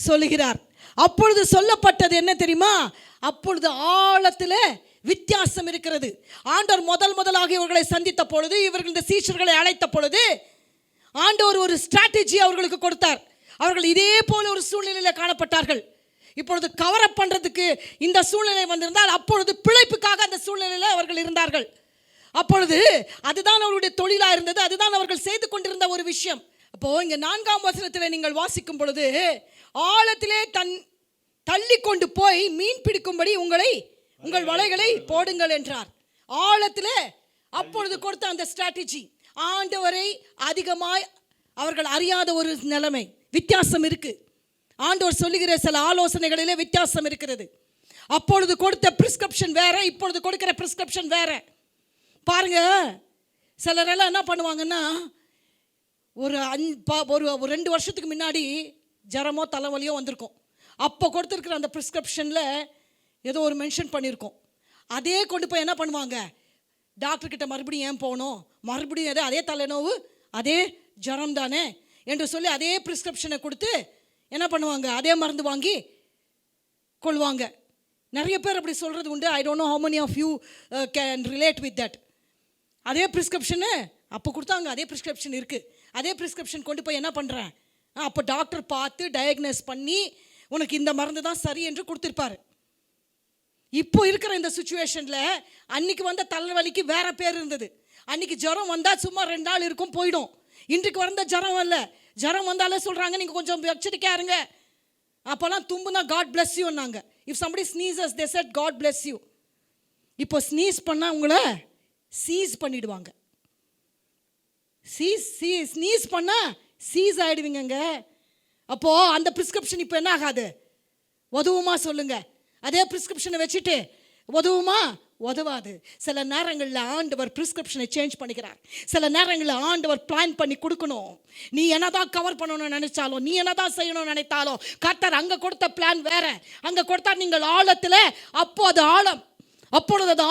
சொல்லுகிறார். அப்பொழுது சொல்லப்பட்டது என்ன தெரியுமா? அப்பொழுது ஆழத்தில் வித்தியாசம் இருக்கிறது. ஆண்டவர் முதலாக இவர்களை சந்தித்த பொழுது, இவர்கள் இந்த சீஷர்களை அழைத்த பொழுது, ஆண்டவர் ஒரு ஸ்ட்ராட்டஜி அவர்களுக்கு கொடுத்தார். அவர்கள் இதே போல ஒரு சூழ்நிலையில் காணப்பட்டார்கள். இப்பொழுது கவரப் பண்ணுறதுக்கு இந்த சூழ்நிலை வந்திருந்தால், அப்பொழுது பிழைப்புக்காக அந்த சூழ்நிலையில் அவர்கள் இருந்தார்கள். அப்பொழுது அதுதான் அவருடைய தொழிலாக இருந்தது, அதுதான் அவர்கள் செய்து கொண்டிருந்த ஒரு விஷயம். அப்போ இங்கே 4ஆம் வசனத்தில் நீங்கள் வாசிக்கும் பொழுது, ஆழத்திலே தன் தள்ளி கொண்டு போய் மீன் பிடிக்கும்படி உங்கள் வலைகளை போடுங்கள் என்றார். ஆழத்தில் அப்பொழுது கொடுத்த அந்த ஸ்ட்ராட்டஜி ஆண்டவரை அதிகமாய் அவர்கள் அறியாத ஒரு நிலைமை, வித்தியாசம் இருக்கு. ஆண்டவர் சொல்லுகிற சில ஆலோசனைகளிலே வித்தியாசம் இருக்கிறது. அப்பொழுது கொடுத்த பிரிஸ்கிரிப்ஷன் வேற, இப்பொழுது கொடுக்கிற பிரிஸ்கிரிப்ஷன் வேற. பாருங்க, சிலரெல்லாம் என்ன பண்ணுவாங்கன்னா, ஒரு 2 வருஷத்துக்கு முன்னாடி ஜரமோ தலைவலியோ வந்திருக்கும். அப்போ கொடுத்துருக்குற அந்த ப்ரிஸ்கிரிப்ஷனில் ஏதோ ஒரு மென்ஷன் பண்ணியிருக்கோம். அதே கொண்டு போய் என்ன பண்ணுவாங்க, டாக்டர்கிட்ட மறுபடியும் ஏன் போகணும், மறுபடியும் அதே தலைநோவு அதே ஜரம் தானே என்று சொல்லி அதே ப்ரிஸ்கிரிப்ஷனை கொடுத்து என்ன பண்ணுவாங்க, அதே மருந்து வாங்கி கொள்வாங்க. நிறைய பேர் அப்படி சொல்கிறது உண்டு. I don't know how many of you can relate with that. அதே ப்ரிஸ்கிரிப்ஷனு அப்போ கொடுத்தாங்க, அதே ப்ரிஸ்கிரிப்ஷன் இருக்குது. அதே ப்ரிஸ்கிரிப்ஷன் கொண்டு போய் என்ன பண்ணுறேன், அப்போ டாக்டர் பார்த்து டயக்னோஸ் பண்ணி உனக்கு இந்த மருந்து தான் சரி என்று கொடுத்துருப்பாரு. இப்போ இருக்கிற இந்த சுச்சுவேஷனில் அன்னைக்கு வந்த தலைவலிக்கு வேற பேர் இருந்தது. அன்னைக்கு ஜரம் வந்தால் சும்மா 2 நாள் இருக்கும், போயிடும். இன்றைக்கு வந்த ஜரம் இல்லை, ஜரம் வந்தாலே சொல்கிறாங்க நீங்கள் கொஞ்சம் எச்சரிக்கையா இருங்க. அப்போல்லாம் தும்புனா காட் பிளஸ் யூன்னாங்க. If somebody sneezes they said God bless you. இப்போ ஸ்னீஸ் பண்ணால் உங்களை சீஸ் பண்ணிடுவாங்க. ஸ்னீஸ் பண்ணால் சீஸ் ஆகிடுவீங்க. அப்போது அந்த ப்ரிஸ்கிரிப்ஷன் இப்போ என்ன ஆகாது, உதவுமா சொல்லுங்க. அதே ப்ரிஸ்கிரிப்ஷனை வச்சுட்டு உதவுமா, உதவாது. சில நேரங்களில் ஆண்டவர் ப்ரிஸ்கிரிப்ஷனை சேஞ்ச் பண்ணிக்கிறார். சில நேரங்களில் ஆண்டவர் பிளான் பண்ணி கொடுக்கணும். நீ என்னதான் கவர் பண்ணணும்னு நினைச்சாலும், நீ என்னதான் செய்யணும்னு நினைத்தாலும், கர்த்தர் அங்கே கொடுத்த பிளான் வேற. அங்கே கொடுத்தார் நீங்கள் ஆழத்தில், அப்போ அது ஆழம். அப்பொழுது அது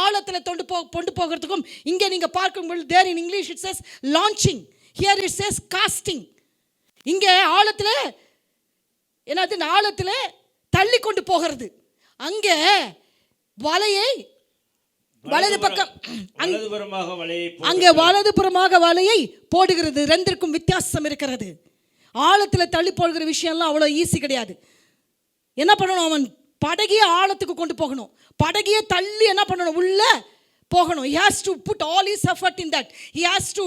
ஆழத்தில் கொண்டு போகிறதுக்கும் இங்கே நீங்கள் பார்க்கும்போது there in English it says launching, here it says casting. இங்கே ஆழத்தில் என்னது, ஆழத்தில் தள்ளி கொண்டு போகிறது. அங்கே வலையை வலது பக்கம், அங்கே வலதுபுறமாக வலையை போடுகிறது. ரெண்டிற்கும் வித்தியாசம் இருக்கிறது. ஆழத்தில் தள்ளி போடுகிற விஷயம்லாம் அவ்வளோ ஈஸி கிடையாது. என்ன பண்ணணும், அவன் படகிய ஆழத்துக்கு கொண்டு போகணும். படகிய தள்ளி என்ன பண்ணணும், உள்ள போகணும். He has to put all his effort in that. He has to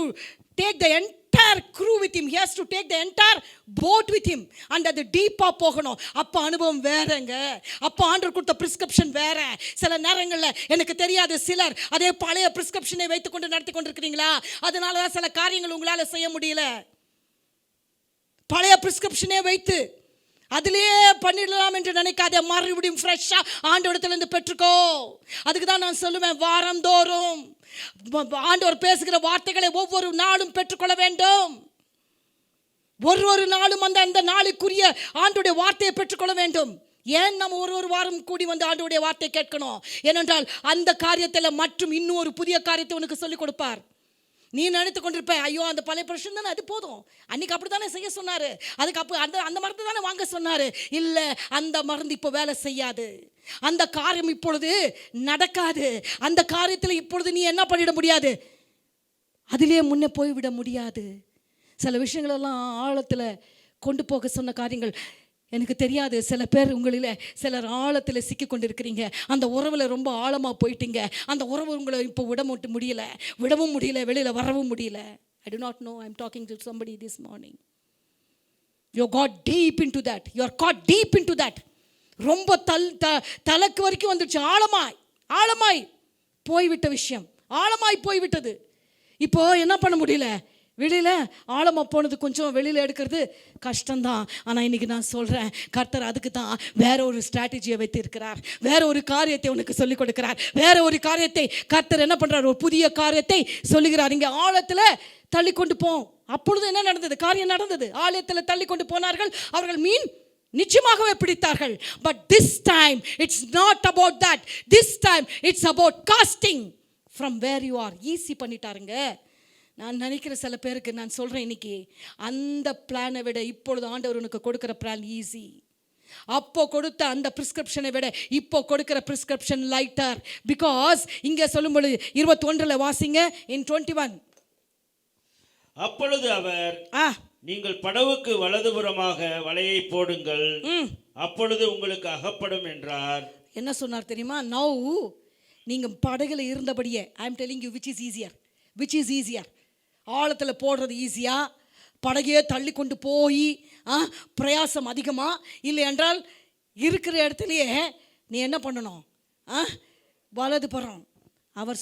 take the entire crew with him. He has to take the entire boat with him. And அது டீப்பா போகணும். அப்போ அனுபவம் வேறங்க. அப்போ ஆண்டவர் கொடுத்த பிரிஸ்கிரிப்ஷன் வேற. சில நேரங்களில் எனக்கு தெரியாது, சிலர் அதே பழைய பிரிஸ்கிரிப்ஷனை வைத்துக்கொண்டு நடத்தி கொண்டிருக்கிறீங்களா, அதனால தான் சில காரியங்கள் உங்களால் செய்ய முடியல. பழைய பிரிஸ்கிரிப்ஷனே வைத்து அதிலேயே பண்ணிடலாம் என்று நினைக்காதே. மறுபடியும் ஃப்ரெஷ்ஷாக ஆண்டவரிடத்திலிருந்து பெற்றுக்கோ. அதுக்கு தான் நான் சொல்லுவேன், வாரந்தோறும் ஆண்டவர் பேசுகிற வார்த்தைகளை ஒவ்வொரு நாளும் பெற்றுக்கொள்ள வேண்டும். ஒரு நாளும் அந்த நாளுக்குரிய ஆண்டோடைய வார்த்தையை பெற்றுக்கொள்ள வேண்டும். ஏன் நம்ம ஒரு வாரம் கூடி வந்து ஆண்டோடைய வார்த்தை கேட்கணும்? ஏனென்றால் அந்த காரியத்தில் மற்றும் இன்னும் ஒரு புதிய காரியத்தை உனக்கு சொல்லிக் கொடுப்பார். நீ நினைத்து கொண்டிருப்ப, ஐயோ அந்த பழைய பிரச்சனை தானே, அது போதும், அன்னைக்கு அப்படி தானே செய்ய சொன்னார், அதுக்கு அப்போ அந்த மருந்து தானே வாங்க சொன்னார். இல்லை, அந்த மருந்து இப்போ வேலை செய்யாது. அந்த காரியம் இப்பொழுது நடக்காது. அந்த காரியத்தில் இப்பொழுது நீ என்ன பண்ணிட முடியாது, அதிலேயே முன்னே போய்விட முடியாது. சில விஷயங்களெல்லாம் ஆழத்தில் கொண்டு போக சொன்ன காரியங்கள் எனக்கு தெரியாது. சில பேர் உங்களில் சிலர் ஆழத்தில் சிக்கி கொண்டு இருக்கிறீங்க. அந்த உறவில் ரொம்ப ஆழமாக போயிட்டீங்க. அந்த உறவு உங்களை இப்போ விடவும் முடியல, வெளியில் வரவும் முடியல. I do not know, I am talking to somebody this morning. You got deep into that. You are caught deep into that. ரொம்ப தலைக்கு வரைக்கும் வந்துடுச்சு. ஆழமாய் போய்விட்ட விஷயம், ஆழமாய் போய்விட்டது. இப்போ என்ன பண்ண முடியல, வெளியில் ஆழமாக போனது கொஞ்சம் வெளியில் எடுக்கிறது கஷ்டம்தான். ஆனால் இன்றைக்கி நான் சொல்கிறேன், கர்த்தர் அதுக்கு தான் வேற ஒரு ஸ்ட்ராட்டஜியை வைத்து இருக்கிறார். வேற ஒரு காரியத்தை உனக்கு சொல்லிக் கொடுக்கிறார். வேற ஒரு காரியத்தை கர்த்தர் என்ன பண்ணுறார், ஒரு புதிய காரியத்தை சொல்லுகிறார். இங்கே ஆழத்தில் தள்ளி கொண்டு போம். அப்பொழுது என்ன நடந்தது, காரியம் நடந்தது. ஆழத்தில் தள்ளி கொண்டு போனார்கள். அவர்கள் மீன் நிச்சயமாகவே பிடித்தார்கள். But this time it's not about that. This time it's about casting from where you are. Easy பண்ணிட்டாருங்க. நான் நினைக்கிற சில பேருக்கு நான் சொல்கிறேன், இன்னைக்கு அந்த பிளானை விட இப்பொழுது ஆண்டவர் உனக்கு கொடுக்குற பிளான் ஈஸி. அப்போ கொடுத்த அந்த பிரிஸ்கிரிப்ஷனை விட இப்போ கொடுக்கிற பிரிஸ்கிரிப்ஷன் லைட்டர். பிகாஸ் இங்கே சொல்லும்போது 21 வாசிங்க, இன் 21. அப்பொழுது அவர், நீங்கள் படவுக்கு வலதுபுறமாக வலையை போடுங்கள், அப்பொழுது உங்களுக்கு அகப்படும் என்றார். என்ன சொன்னார் தெரியுமா? நவ் நீங்கள் படகுல இருந்தபடியே, I am telling you which is easier. ஆழத்தில் போடுறது ஈஸியா, படகையே தள்ளி கொண்டு போய் பிரயாசம் அதிகமாக, இல்லை என்றால் இருக்கிற இடத்துலையே நீ என்ன பண்ணணும்? வலது புறம். அவர்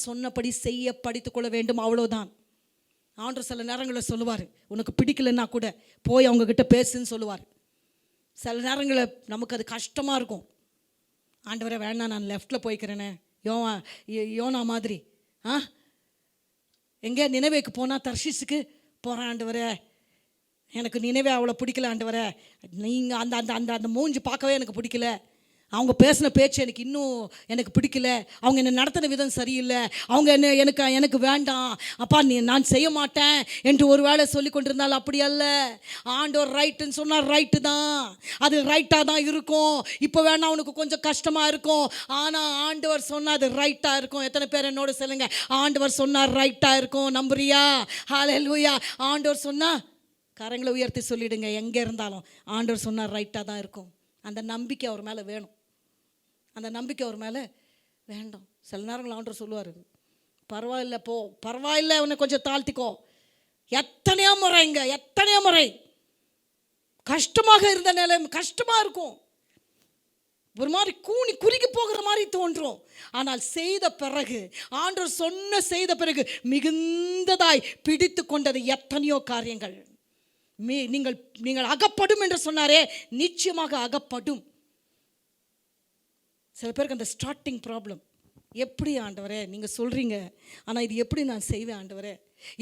சொன்னபடி செய்ய படித்துக்கொள்ள வேண்டும், அவ்வளோதான். ஆண்டவர் சில நேரங்களில் சொல்லுவார், உனக்கு பிடிக்கலன்னா கூட போய் அவங்கக்கிட்ட பேசுன்னு சொல்லுவார். சில நேரங்களில் நமக்கு அது கஷ்டமாக இருக்கும். ஆண்டவரை வேணாம், நான் லெஃப்டில் போய்க்கிறேனே, யோனா மாதிரி. எங்கே நினைவேக்கு போனால் தர்ஷிஸுக்கு போகிறேன் ஆண்டவரே, எனக்கு நினைவே அவ்வளோ பிடிக்கல ஆண்டவரே, நீங்கள் அந்த அந்த அந்த அந்த மூஞ்சி பார்க்கவே எனக்கு பிடிக்கல, அவங்க பேசின பேச்சு எனக்கு பிடிக்கல, அவங்க என்னை நடத்தின விதம் சரியில்லை, அவங்க எனக்கு வேண்டாம் அப்பா, நான் செய்ய மாட்டேன் என்று ஒரு வேளை சொல்லி கொண்டிருந்தால் அப்படி அல்ல. ஆண்டவர் ரைட்டுன்னு சொன்னால் ரைட்டு தான், அது ரைட்டாக தான் இருக்கும். இப்போ வேணா அவனுக்கு கொஞ்சம் கஷ்டமாக இருக்கும், ஆனால் ஆண்டவர் சொன்னால் அது ரைட்டாக இருக்கும். எத்தனை பேர் என்னோட சொல்லுங்க, ஆண்டவர் சொன்னால் ரைட்டாக இருக்கும்? நம்புறியா? ஹல்லேலூயா. ஆண்டவர் சொன்னால் கரங்களை உயர்த்தி சொல்லிடுங்க, எங்கே இருந்தாலும் ஆண்டவர் சொன்னால் ரைட்டாக தான் இருக்கும். அந்த நம்பிக்கை அவர் மேலே வேணும், அந்த நம்பிக்கை அவர் மேலே வேண்டாம். சில நேரங்கள் ஆண்டவர் சொல்லுவார், பரவாயில்ல போ, பரவாயில்ல, உன்னை கொஞ்சம் தாழ்த்திக்கோ. எத்தனையோ முறை கஷ்டமாக இருந்த நிலை, கஷ்டமாக இருக்கும், ஒரு மாதிரி குறுகி போகிற மாதிரி தோன்றும். ஆனால் செய்த பிறகு, ஆண்டவர் செய்த பிறகு மிகுந்ததாய் பிடித்து கொண்டது எத்தனையோ காரியங்கள். நீங்கள் அகப்படும் என்று சொன்னாரே, நிச்சயமாக அகப்படும். சில பேருக்கு அந்த ஸ்டார்டிங் ப்ராப்ளம், எப்படி ஆண்டவரே நீங்கள் சொல்கிறீங்க, ஆனால் இது எப்படி நான் செய்வேன் ஆண்டவரே,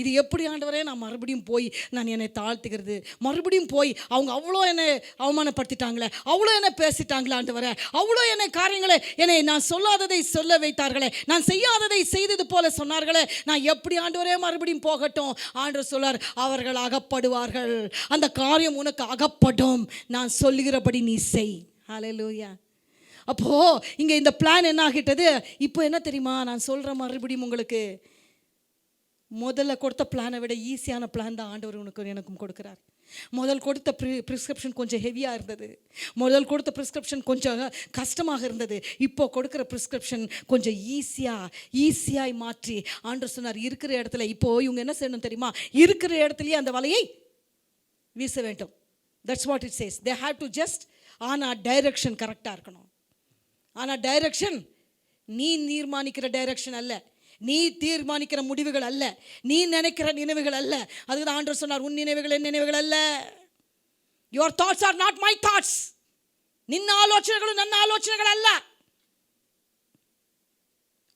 இது எப்படி ஆண்டவரே நான் மறுபடியும் போய் நான் என்னை தாழ்த்துக்கிறது, மறுபடியும் போய் அவங்க அவ்வளோ என்னை அவமானப்படுத்திட்டாங்களே, அவ்வளோ என்னை பேசிட்டாங்களே ஆண்டவரே, அவ்வளோ என்னை காரியங்களை என்னை நான் சொல்லாததை சொல்ல வைத்தார்களே, நான் செய்யாததை செய்தது போல சொன்னார்களே, நான் எப்படி ஆண்டவரே மறுபடியும் போகட்டும்? ஆண்டவர் சொல்லார், அவர்கள் அகப்படுவார்கள், அந்த காரியம் உனக்கு அகப்படும், நான் சொல்லுகிறபடி நீ செய். ஹல்லேலூயா. அப்போது இங்கே இந்த பிளான் என்ன ஆகிட்டது? இப்போ என்ன தெரியுமா, நான் சொல்கிற மறுபடியும் உங்களுக்கு முதல்ல கொடுத்த பிளானை விட ஈஸியான பிளான் தான் ஆண்டவர் எனக்கும் கொடுக்குறார். முதல் கொடுத்த ப்ரிஸ்கிரிப்ஷன் கொஞ்சம் ஹெவியாக இருந்தது, முதல் கொடுத்த ப்ரிஸ்கிரிப்ஷன் கொஞ்சம் கஷ்டமாக இருந்தது. இப்போ கொடுக்குற ப்ரிஸ்கிரிப்ஷன் கொஞ்சம் ஈஸியாய் மாற்றி ஆண்டவர் சொன்னார், இருக்கிற இடத்துல இப்போது இவங்க என்ன செய்யணும் தெரியுமா? இருக்கிற இடத்துலையே அந்த வலையை வீச வேண்டும். That's what it chase. They have to just, ஆனால் டைரக்ஷன் கரெக்டாக இருக்கணும். ஆனால் டைரக்ஷன் நீ தீர்மானிக்கிற டைரக்ஷன் அல்ல, நீ தீர்மானிக்கிற முடிவுகள் அல்ல, நீ நினைக்கிற நினைவுகள் அல்ல. அதுதான் ஆண்டவர் சொன்னார், உன் நினைவுகள் என் நினைவுகள் அல்ல. Your thoughts are not my thoughts. நின்ன ஆலோசனைகளும் நன்ன ஆலோசனைகள் அல்ல,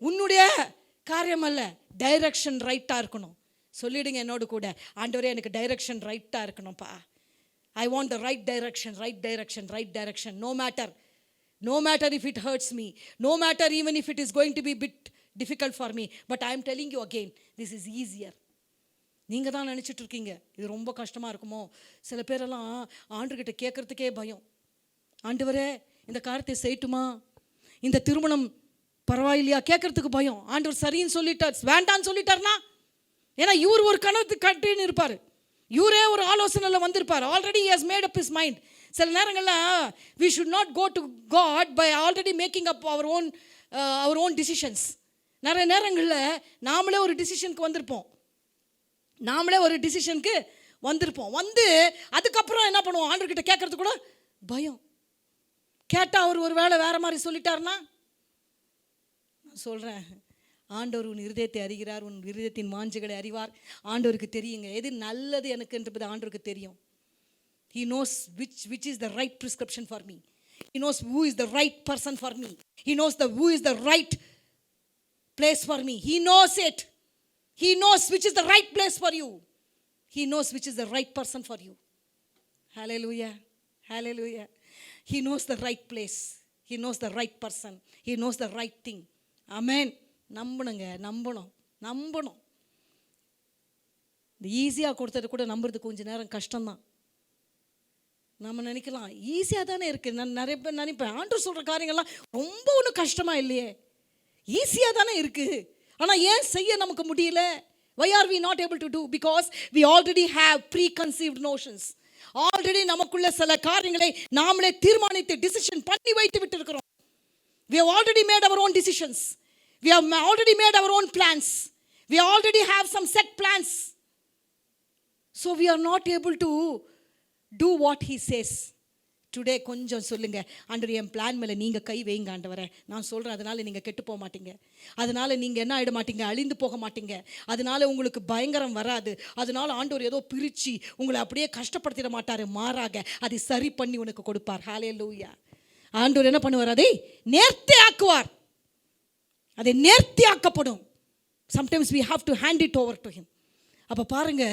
உன்னுடைய காரியம் அல்ல. டைரக்ஷன் ரைட்டாக இருக்கணும். சொல்லிடுங்க என்னோடு கூட, ஆண்டவரே எனக்கு டைரக்ஷன் ரைட்டாக இருக்கணும்ப்பா. I want the right direction, right direction, right direction. No matter if it hurts me, no matter even if it is going to be a bit difficult for me, but I am telling you again, this is easier. நீங்கள் தான் நினச்சிட்டு இருக்கீங்க இது ரொம்ப கஷ்டமாக இருக்குமோ. சில பேரெல்லாம் ஆண்டவர்கிட்ட கேட்குறதுக்கே பயம். ஆண்டவரே இந்த காரியத்தை செய்யட்டுமா, இந்த திருமணம் பரவாயில்லையா, கேட்குறதுக்கு பயம். ஆண்டவர் சரின்னு சொல்லிட்டார், வேண்டான்னு சொல்லிட்டார்னா, ஏன்னா இவர் ஒரு கணத்து கட்டின்னு இருப்பார், இவரே ஒரு ஆலோசனையில் வந்திருப்பார், already he has made up his mind. சில நேரங்களில் we should not go to God by already making up our own decisions. நிறைய நேரங்களில் நாமளே ஒரு டிசிஷனுக்கு வந்திருப்போம், வந்து அதுக்கப்புறம் என்ன பண்ணுவோம், ஆண்டவர்கிட்ட கேட்கறது கூட பயம். கேட்டால் அவர் ஒரு வேளை வேறு மாதிரி சொல்லிட்டாருன்னா, நான் சொல்கிறேன், ஆண்டவர் உன் இருதயத்தை அறிகிறார், உன் இருதயத்தின் வாஞ்சைகளை அறிவார். ஆண்டவருக்கு தெரியுங்க எது நல்லது எனக்கு என்பது ஆண்டவருக்கு தெரியும். He knows which is the right prescription for me. He knows who is the right person for me. He knows who is the right place for me. He knows it. He knows which is the right place for you. He knows which is the right person for you. Hallelujah. Hallelujah. He knows the right place. He knows the right person. He knows the right thing. Amen. நம்பணும். இந்த ஈஸியாக கொடுத்தது கூட நம்புறது கொஞ்சம் நேரம் கஷ்டம்தான். நம்ம நினைக்கலாம் ஈஸியாக தானே இருக்குது. நான் நிறைய பேர் நினைப்பேன், ஆண்டவர் சொல்கிற காரியங்கள்லாம் ரொம்ப ஒன்றும் கஷ்டமாக இல்லையே, ஈஸியாக தானே இருக்குது, ஆனால் ஏன் செய்ய நமக்கு முடியல? Why are we not able to do? Because we already have preconceived notions. Already நமக்குள்ள சில காரியங்களை நாமளே தீர்மானித்து டிசிஷன் பண்ணி வைத்து விட்டு இருக்கிறோம். We have already made our own decisions. We have already made our own plans. We already have some set plans. So we are not able to do what he says. Today கொஞ்சம் சொல்லுங்க, ஆண்டவரே என் plan மேலே நீங்கள் கை வைங்க ஆண்டவரே. நான் சொல்கிறேன், அதனால் நீங்கள் கெட்டு போக மாட்டீங்க, அதனால் நீங்கள் என்ன ஆகிட மாட்டீங்க, அழிந்து போக மாட்டீங்க, அதனால் உங்களுக்கு பயங்கரம் வராது, அதனால் ஆண்டவர் ஏதோ பிரித்து உங்களை அப்படியே கஷ்டப்படுத்திட மாட்டார், மாறாக அதை சரி பண்ணி உனக்கு கொடுப்பார். ஹல்லேலூயா. ஆண்டவர் என்ன பண்ணுவார், அதை நேர்த்தி ஆக்குவார், அதை நேர்த்தி ஆக்கப்படும். Sometimes we have to hand it over to him. அப்போ பாருங்க,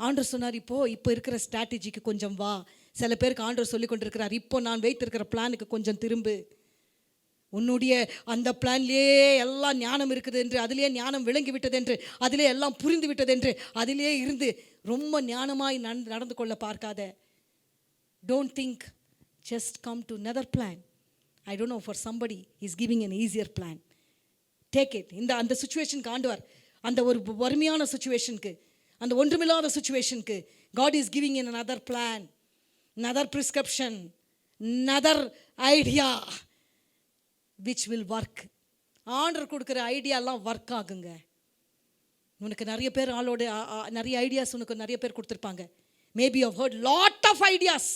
ஆண்டவர் சொன்னார், இப்போ இருக்கிற ஸ்ட்ராட்டஜிக்கு கொஞ்சம் வா. சில பேருக்கு ஆண்டவர் சொல்லி கொண்டிருக்கிறார், இப்போ நான் வைத்திருக்கிற பிளானுக்கு கொஞ்சம் திரும்பு. உன்னுடைய அந்த பிளான்லேயே எல்லாம் ஞானம் இருக்குது என்று, அதிலே ஞானம் விளங்கி விட்டது என்று, அதிலே எல்லாம் புரிந்து விட்டது என்று, அதிலே இருந்து ரொம்ப ஞானமாய் நடந்து கொள்ள பார்க்காத. Don't think, just come to another plan. I don't know, for somebody he's giving an easier plan. Take it. அந்த சுச்சுவேஷனுக்கு ஆண்டவர், அந்த ஒரு வறுமையான சுச்சுவேஷனுக்கு, அந்த ஒன்றுமில்லாத சுச்சுவேஷனுக்கு God is giving in another plan, another prescription, another idea which will work. ஆண்டவர் கொடுக்குற ஐடியாலாம் ஒர்க் ஆகுங்க. உனக்கு நிறைய பேர் நிறைய ஐடியாஸ் உனக்கு நிறைய பேர் கொடுத்துருப்பாங்க. Maybe you have heard lot of ideas.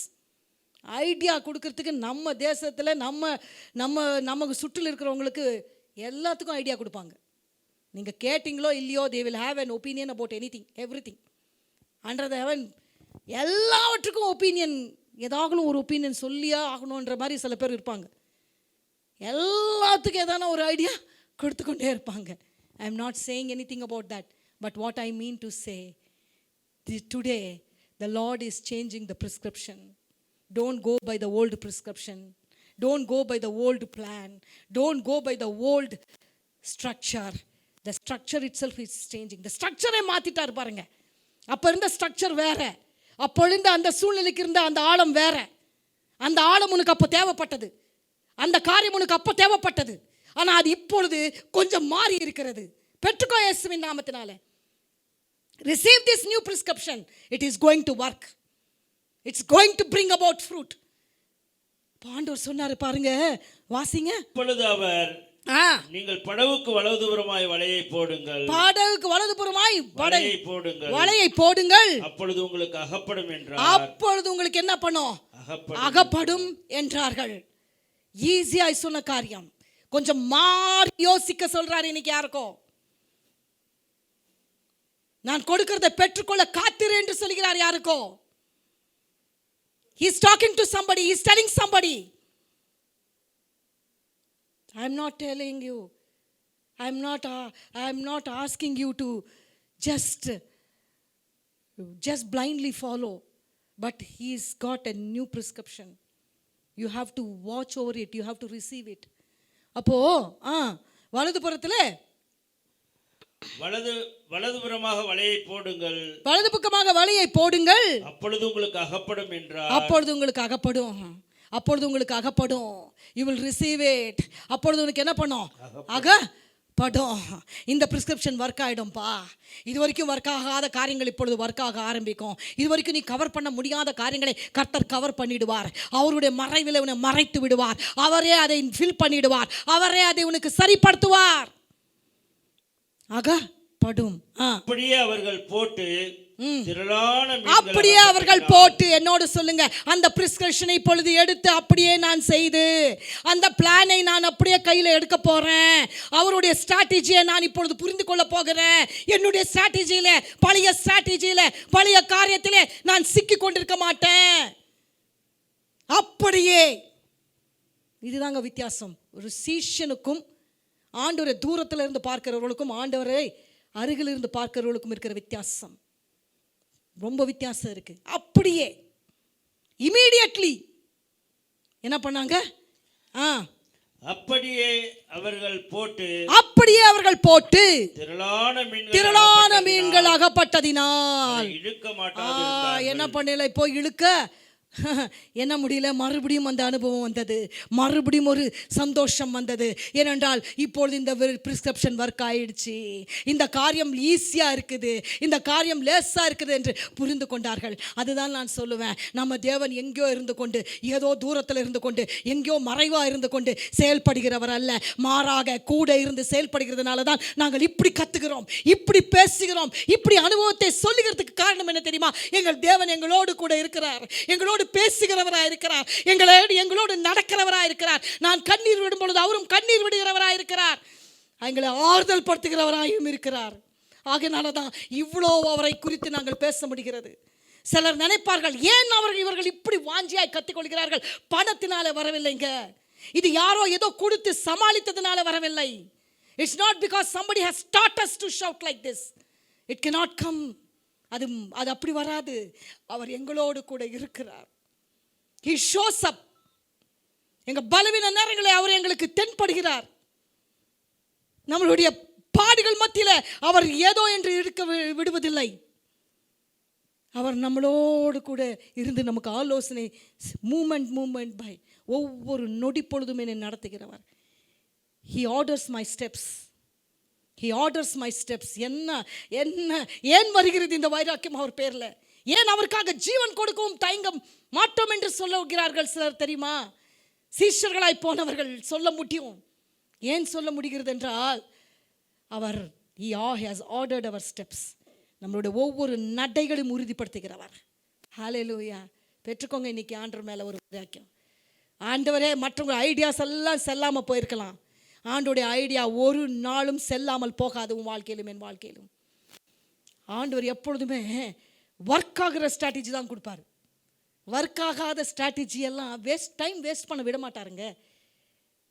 Idea கொடுக்கறதுக்கு நம்ம தேசத்தில் நமக்கு சுற்றில் இருக்கிறவங்களுக்கு எல்லாத்துக்கும் ஐடியா கொடுப்பாங்க. நீங்கள் கேட்டிங்களோ இல்லையோ, they will have an opinion about anything, everything. Under the heaven எல்லாவற்றுக்கும் ஒப்பீனியன், ஏதாகலும் ஒரு ஒப்பீனியன் சொல்லியா ஆகணுன்ற மாதிரி சில பேர் இருப்பாங்க. எல்லாத்துக்கும் ஏதான ஒரு ஐடியா கொடுத்துக்கொண்டே இருப்பாங்க. I am not saying anything about that, but what I mean to say, today the Lord is changing the prescription. Don't go by the old prescription. Don't go by the old plan. Don't go by the old structure. The structure itself is changing. The structure-ஐ மாத்திட்டார் பாருங்க. அப்போ இருந்த structure வேற, அப்போ இருந்த அந்த சூழ்நிலைக்கு இருந்த அந்த ஆழம் வேற. அந்த ஆழம் உனக்கு அப்போ தேவைப்பட்டது, அந்த காரியம் உனக்கு அப்போ தேவைப்பட்டது. ஆனால் அது இப்பொழுது கொஞ்சம் மாறி இருக்கிறது. பெற்றுக்கோ இயேசுவின் நாமத்தினால. Receive this new prescription. It is going to work. It's going to bring about fruit. ஆண்டவர் சொன்னாரு பாருங்க, வாசிங்க. இப்பொழுது அவர், நீங்கள் படவுக்கு வலதுபுறமாய் வலையை போடுங்கள், படவுக்கு வலதுபுறமாய் வலையை போடுங்கள், வலையை போடுங்கள், அப்பொழுது உங்களுக்கு அகப்படும் என்றார். அப்பொழுது உங்களுக்கு என்ன பண்ணும், அகப்படும் என்றார்கள். ஈஸியா சொன்ன காரியம் கொஞ்சம் மாறி யோசிக்க சொல்றாரு இன்னைக்கு யாருக்கோ. நான் கொடுக்கிறதை பெற்றுக்கொள்ள காத்திரு என்று சொல்கிறார் யாருக்கோ. He is talking to somebody. He is telling somebody. I am not telling you. I am not asking you to just blindly follow. But He's got a new prescription. You have to watch over it. You have to receive it. அப்போ வலதுபுறத்தில் வலதுபுறமாக வலையை போடுங்கள், வலது பக்கமாக வலையை போடுங்கள், அப்பொழுது உங்களுக்கு அகப்படும் என்றார். அப்பொழுது உங்களுக்கு அகப்படும், அப்பொழுது உங்களுக்கு அகப்படும். You will receive it. அப்பொழுது உனக்கு என்ன பண்ணும், அகப்படும். இந்த பிரிஸ்கிரிப்ஷன் ஒர்க் ஆகிடும்பா. இது வரைக்கும் ஒர்க் ஆகாத காரியங்கள் இப்பொழுது ஒர்க் ஆக ஆரம்பிக்கும். இது வரைக்கும் நீ கவர் பண்ண முடியாத காரியங்களை கர்த்தர் கவர் பண்ணிடுவார். அவருடைய மறைவில் உன்னை மறைத்து விடுவார். அவரே அதை ஃபில் பண்ணிடுவார். அவரே அதை உனக்கு சரிப்படுத்துவார். அகப்படும். அப்படியே அவர்கள் போட்டு அப்படியே அவர்கள் போட்டு, என்னோடு சொல்லுங்க, அந்த பிரிஸ்கிரிப்ஷனை இப்பொழுது எடுத்து அப்படியே நான் செய்து அந்த பிளானை நான் அப்படியே கையில் எடுக்க போறேன். அவருடைய ஸ்ட்ராட்டஜியை நான் இப்பொழுது புரிந்து கொள்ள போகிறேன். என்னுடைய ஸ்ட்ராட்டஜியில, பழைய ஸ்ட்ராட்டஜியில, பழைய காரியத்திலே நான் சிக்கி கொண்டிருக்க மாட்டேன். அப்படியே இதுதாங்க வித்தியாசம். ஒரு சீஷனுக்கும் ஆண்டவரை தூரத்தில் இருந்து பார்க்கிறவர்களுக்கும் ஆண்டவரை அருகில் இருந்து பார்க்கிறவர்களுக்கும் இருக்கிற வித்தியாசம் ரொம்ப வித்தியாசம் இருக்கு. அப்படியே இமீடியட்லி என்ன பண்ணாங்க, அப்படியே அவர்கள் போட்டு திரளான மீன்கள் அகப்பட்டதினால் இழுக்க மாட்டார்கள். என்ன பண்ணல, இப்போ இழுக்க என்ன முடியல. மறுபடியும் அந்த அனுபவம் வந்தது, மறுபடியும் ஒரு சந்தோஷம் வந்தது. ஏனென்றால் இப்பொழுது இந்த பிரிஸ்கிரிப்ஷன் ஒர்க் ஆயிடுச்சு, இந்த காரியம் ஈஸியாக இருக்குது, இந்த காரியம் லேஸாக இருக்குது என்று புரிந்து கொண்டார்கள். அதுதான் நான் சொல்லுவேன், நம்ம தேவன் எங்கேயோ இருந்து கொண்டு, ஏதோ தூரத்தில் இருந்து கொண்டு, எங்கேயோ மறைவாக இருந்து கொண்டு செயல்படுகிறவர் அல்ல. மாறாக கூட இருந்து செயல்படுகிறதுனால தான் நாங்கள் இப்படி கத்துக்கிறோம், இப்படி பேசுகிறோம், இப்படி அனுபவத்தை சொல்லுகிறதுக்கு காரணம் என்ன தெரியுமா? எங்கள் தேவன் எங்களோடு கூட இருக்கிறார், எங்களோடு எங்களோடு பேசுகிறவராக இருக்கிறார், எங்களோடு நடக்கிறவராக இருக்கிறார். நான் கண்ணீர் விடும் பொழுது அவரும் கண்ணீர் விடுகிறவராக இருக்கிறார், எங்களை ஆறுதல் படுத்துகிறவராயும் இருக்கிறார். ஆகையினால தான் இவ்வளோ அவரை குறித்து நாங்கள் பேச முடிகிறது. சிலர் நினைப்பார்கள், ஏன் இவர்கள் இப்படி வாஞ்சியாய் கத்திக்கொள்கிறார்கள்? பணத்தினால வரவில்லைங்க, இது யாரோ ஏதோ கொடுத்து சமாளித்ததுனால வரவில்லை. It's not because somebody has taught us to shout like this. It cannot come. அது அப்படி வராது. அவர் எங்களோடு கூட இருக்கிறார். He shows up. எங்க பலவீன நேரங்களை அவர் எங்களுக்கு தென்படுகிறார். நம்மளுடைய பாடுகள் மத்தியில் அவர் ஏதோ என்று இருக்க விடுவதில்லை. அவர் நம்மளோடு கூட இருந்து நமக்கு ஆலோசனை மூமெண்ட் பை ஒவ்வொரு நொடி பொழுதும் என்னை நடத்துகிறவர். He orders my steps. He orders my steps. ஏன் வருகிறது இந்த வைராக்கியம் அவர் பேரில்? ஏன் அவருக்காக ஜீவன் கொடுக்கவும் தயங்க மாட்டோம் என்று சொல்லுகிறார்கள் சிலர் தெரியுமா? சீஷர்களாய் போனவர்கள் சொல்ல முடியும். ஏன் சொல்ல முடிகிறது என்றால் அவர் He has ordered our steps. நம்மளுடைய ஒவ்வொரு நடைகளையும் உறுதிப்படுத்துகிறவர். ஹல்லேலூயா. பெற்றுக்கோங்க இன்னைக்கு ஆண்டவர் மேலே ஒரு வைராக்கியம். ஆண்டவரே, மற்றவங்க ஐடியாஸ் எல்லாம் செல்லாமல் போயிருக்கலாம், ஆண்டோடைய ஐடியா ஒரு நாளும் செல்லாமல் போகாது உன் வாழ்க்கையிலும் என் வாழ்க்கையிலும். ஆண்டவர் எப்பொழுதுமே ஒர்க் ஆகிற ஸ்ட்ராட்டஜி தான் கொடுப்பார். ஒர்க் ஆகாத ஸ்ட்ராட்டஜி எல்லாம் டைம் வேஸ்ட் பண்ண விட மாட்டாருங்க.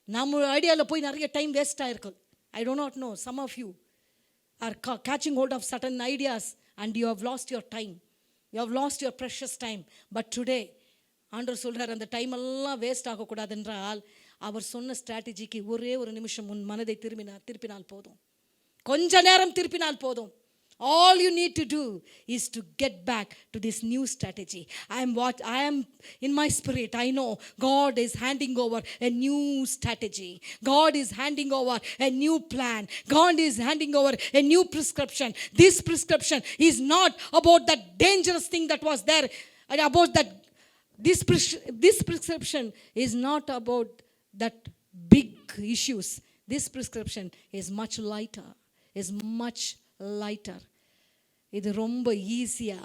நம்ம ஐடியாவில் போய் நிறைய டைம் வேஸ்ட் ஆகிருக்கும். I do not know, some of you are catching hold of certain ideas and you have lost your time. You have lost your precious time. But today ஆண்டவர் சொல்கிறார், அந்த டைம் எல்லாம் வேஸ்ட் ஆகக்கூடாது என்றால் அவர் சொன்ன ஸ்ட்ராட்டஜிக்கு ஒரே ஒரு நிமிஷம் உன் மனதை திருப்பினால் போதும். கொஞ்ச நேரம் திருப்பினால் போதும். All you need to do is to get back to this new strategy. I am in my spirit, I know God is handing over a new strategy. God is handing over a new plan. God is handing over a new prescription. This prescription is not about that dangerous thing that was there, about that this prescription is not about that big issues. This prescription is much lighter. இது ரொம்ப ஈஸியா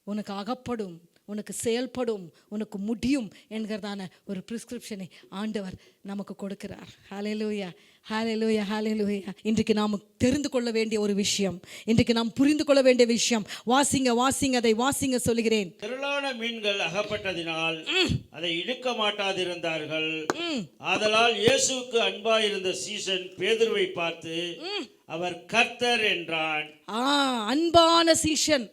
உனக்கு அகப்படும், உனக்கு செயல்படும், உனக்கு முடியும் என்கிறதான ஒரு பிரிஸ்கிரிப்ஷனை ஆண்டவர் நமக்கு கொடுக்கிறார். ஹல்லேலூயா, ஹல்லேலூயா, ஹல்லேலூயா. இன்றைக்கு நாம் தெரிந்து கொள்ள வேண்டிய ஒரு விஷயம், இன்றைக்கு நாம் புரிந்து கொள்ள வேண்டிய விஷயம். வாசிங்க அதை வாசிங்க சொல்லுகிறேன். திரளான மீன்கள் அகப்பட்டதினால் அதை இழுக்க மாட்டாதிருந்தார்கள். ஆதலால் இயேசுவுக்கு அன்பாயிருந்த சீசன் பேதுருவை பார்த்து அவர் கர்த்தர் என்றான். அன்பான சீஷன்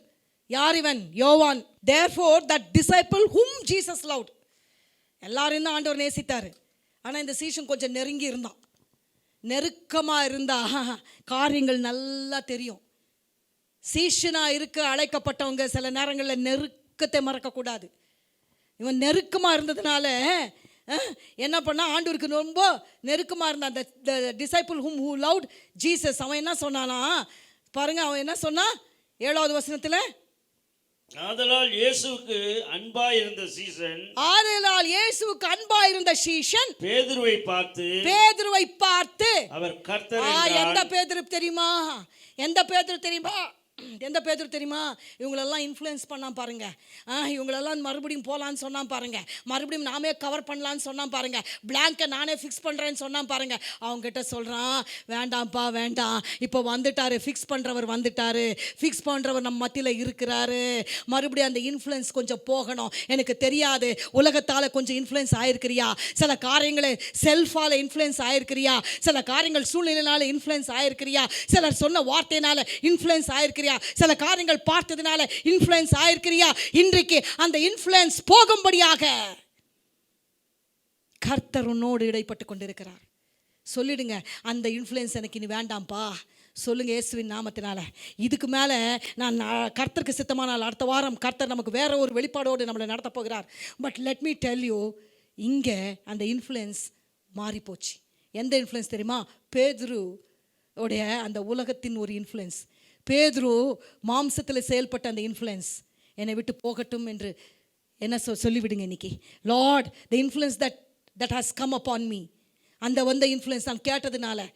யார் இவன்? யோவான். Therefore that disciple whom Jesus loved. எல்லாரும் தான் ஆண்டவர் நேசித்தார். ஆனால் இந்த சீஷன் கொஞ்சம் நெருங்கி இருந்தான். நெருக்கமாக இருந்தா காரியங்கள் நல்லா தெரியும். சீஷனாக இருக்க அழைக்கப்பட்டவங்க சில நேரங்களில் நெருக்கத்தை மறக்கக்கூடாது. இவன் நெருக்கமாக இருந்ததுனால என்ன பண்ணா, ஆண்டவருக்கு ரொம்ப நெருக்கமாக இருந்தான். அந்த disciple whom who loved Jesus. அவன் என்ன சொன்னானா பாருங்க, அவன் என்ன சொன்னா 7வது வசனத்தில், ஆதலால் இயேசுவுக்கு அன்பாயிருந்த சீஷன், ஆதலால் இயேசுவுக்கு அன்பாயிருந்த சீஷன் பேதுருவை பார்த்து அவர் கர்த்தர் என்றான். எந்த பேதுரு தெரியுமா? இவங்களெல்லாம் இன்ஃப்ளூயன்ஸ் பண்ணான் பாருங்க. இவங்களெல்லாம் மறுபடியும் போகலான்னு சொன்னான் பாருங்க. மறுபடியும் நாமே கவர் பண்ணலான்னு சொன்னான் பாருங்க. பிளாங்கை நானே ஃபிக்ஸ் பண்ணுறேன்னு சொன்னான் பாருங்க. அவங்ககிட்ட சொல்கிறான், வேண்டாம்ப்பா வேண்டாம், இப்போ வந்துட்டாரு, ஃபிக்ஸ் பண்ணுறவர் வந்துட்டாரு, ஃபிக்ஸ் பண்ணுறவர் நம்ம மத்தியில் இருக்கிறாரு. மறுபடியும் அந்த இன்ஃப்ளூயன்ஸ் கொஞ்சம் போகணும். எனக்கு தெரியாது, உலகத்தால் கொஞ்சம் இன்ஃப்ளூயன்ஸ் ஆகிருக்கிறியா, சில காரியங்களை செல்ஃபால் இன்ஃப்ளூயன்ஸ் ஆகிருக்கிறியா, சில காரியங்கள் சூழ்நிலையினால இன்ஃப்ளூயன்ஸ் ஆகிருக்கிறியா, சிலர் சொன்ன வார்த்தையினால இன்ஃப்ளூயன்ஸ் ஆகிருக்கிறியா, சில காரியங்கள் பார்த்ததுனால இன்ஃப்ளூயன்ஸ் ஆயிருக்கிறியா. இன்றைக்கு அந்த இன்ஃப்ளூயன்ஸ் போகும்படியாக கர்த்தர் உன்னோடு இடைப்பட்டு கொண்டிருக்கிறார். சொல்லிடுங்க, அந்த இன்ஃப்ளூயன்ஸ் எனக்கு இனி வேண்டாம்ப்பா. சொல்லுங்க இயேசுவின் நாமத்தினால. இதுக்கு மேலே நான் கர்த்தருக்கு சித்தமானால் அடுத்த வாரம் கர்த்தர் நமக்கு வேற ஒரு வெளிப்பாடோடு நம்மளை நடத்த போகிறார். But let me tell you, இங்கே அந்த இன்ஃப்ளூயன்ஸ் மாறி போச்சு. எந்த இன்ஃப்ளூயன்ஸ் தெரியுமா? பேதுரு உடைய அந்த உலகத்தின் ஒரு இன்ஃப்ளூயன்ஸ். பேதுரு மாம்சத்தில் செயல்பட்ட அந்த இன்ஃப்ளூயன்ஸ் என்னை விட்டு போகட்டும் என்று என்ன சொல்லிவிடுங்க இன்னைக்கு. Lord, the influence that has come upon me, அந்த இன்ஃப்ளூயன்ஸ் நான் கேட்டதுனால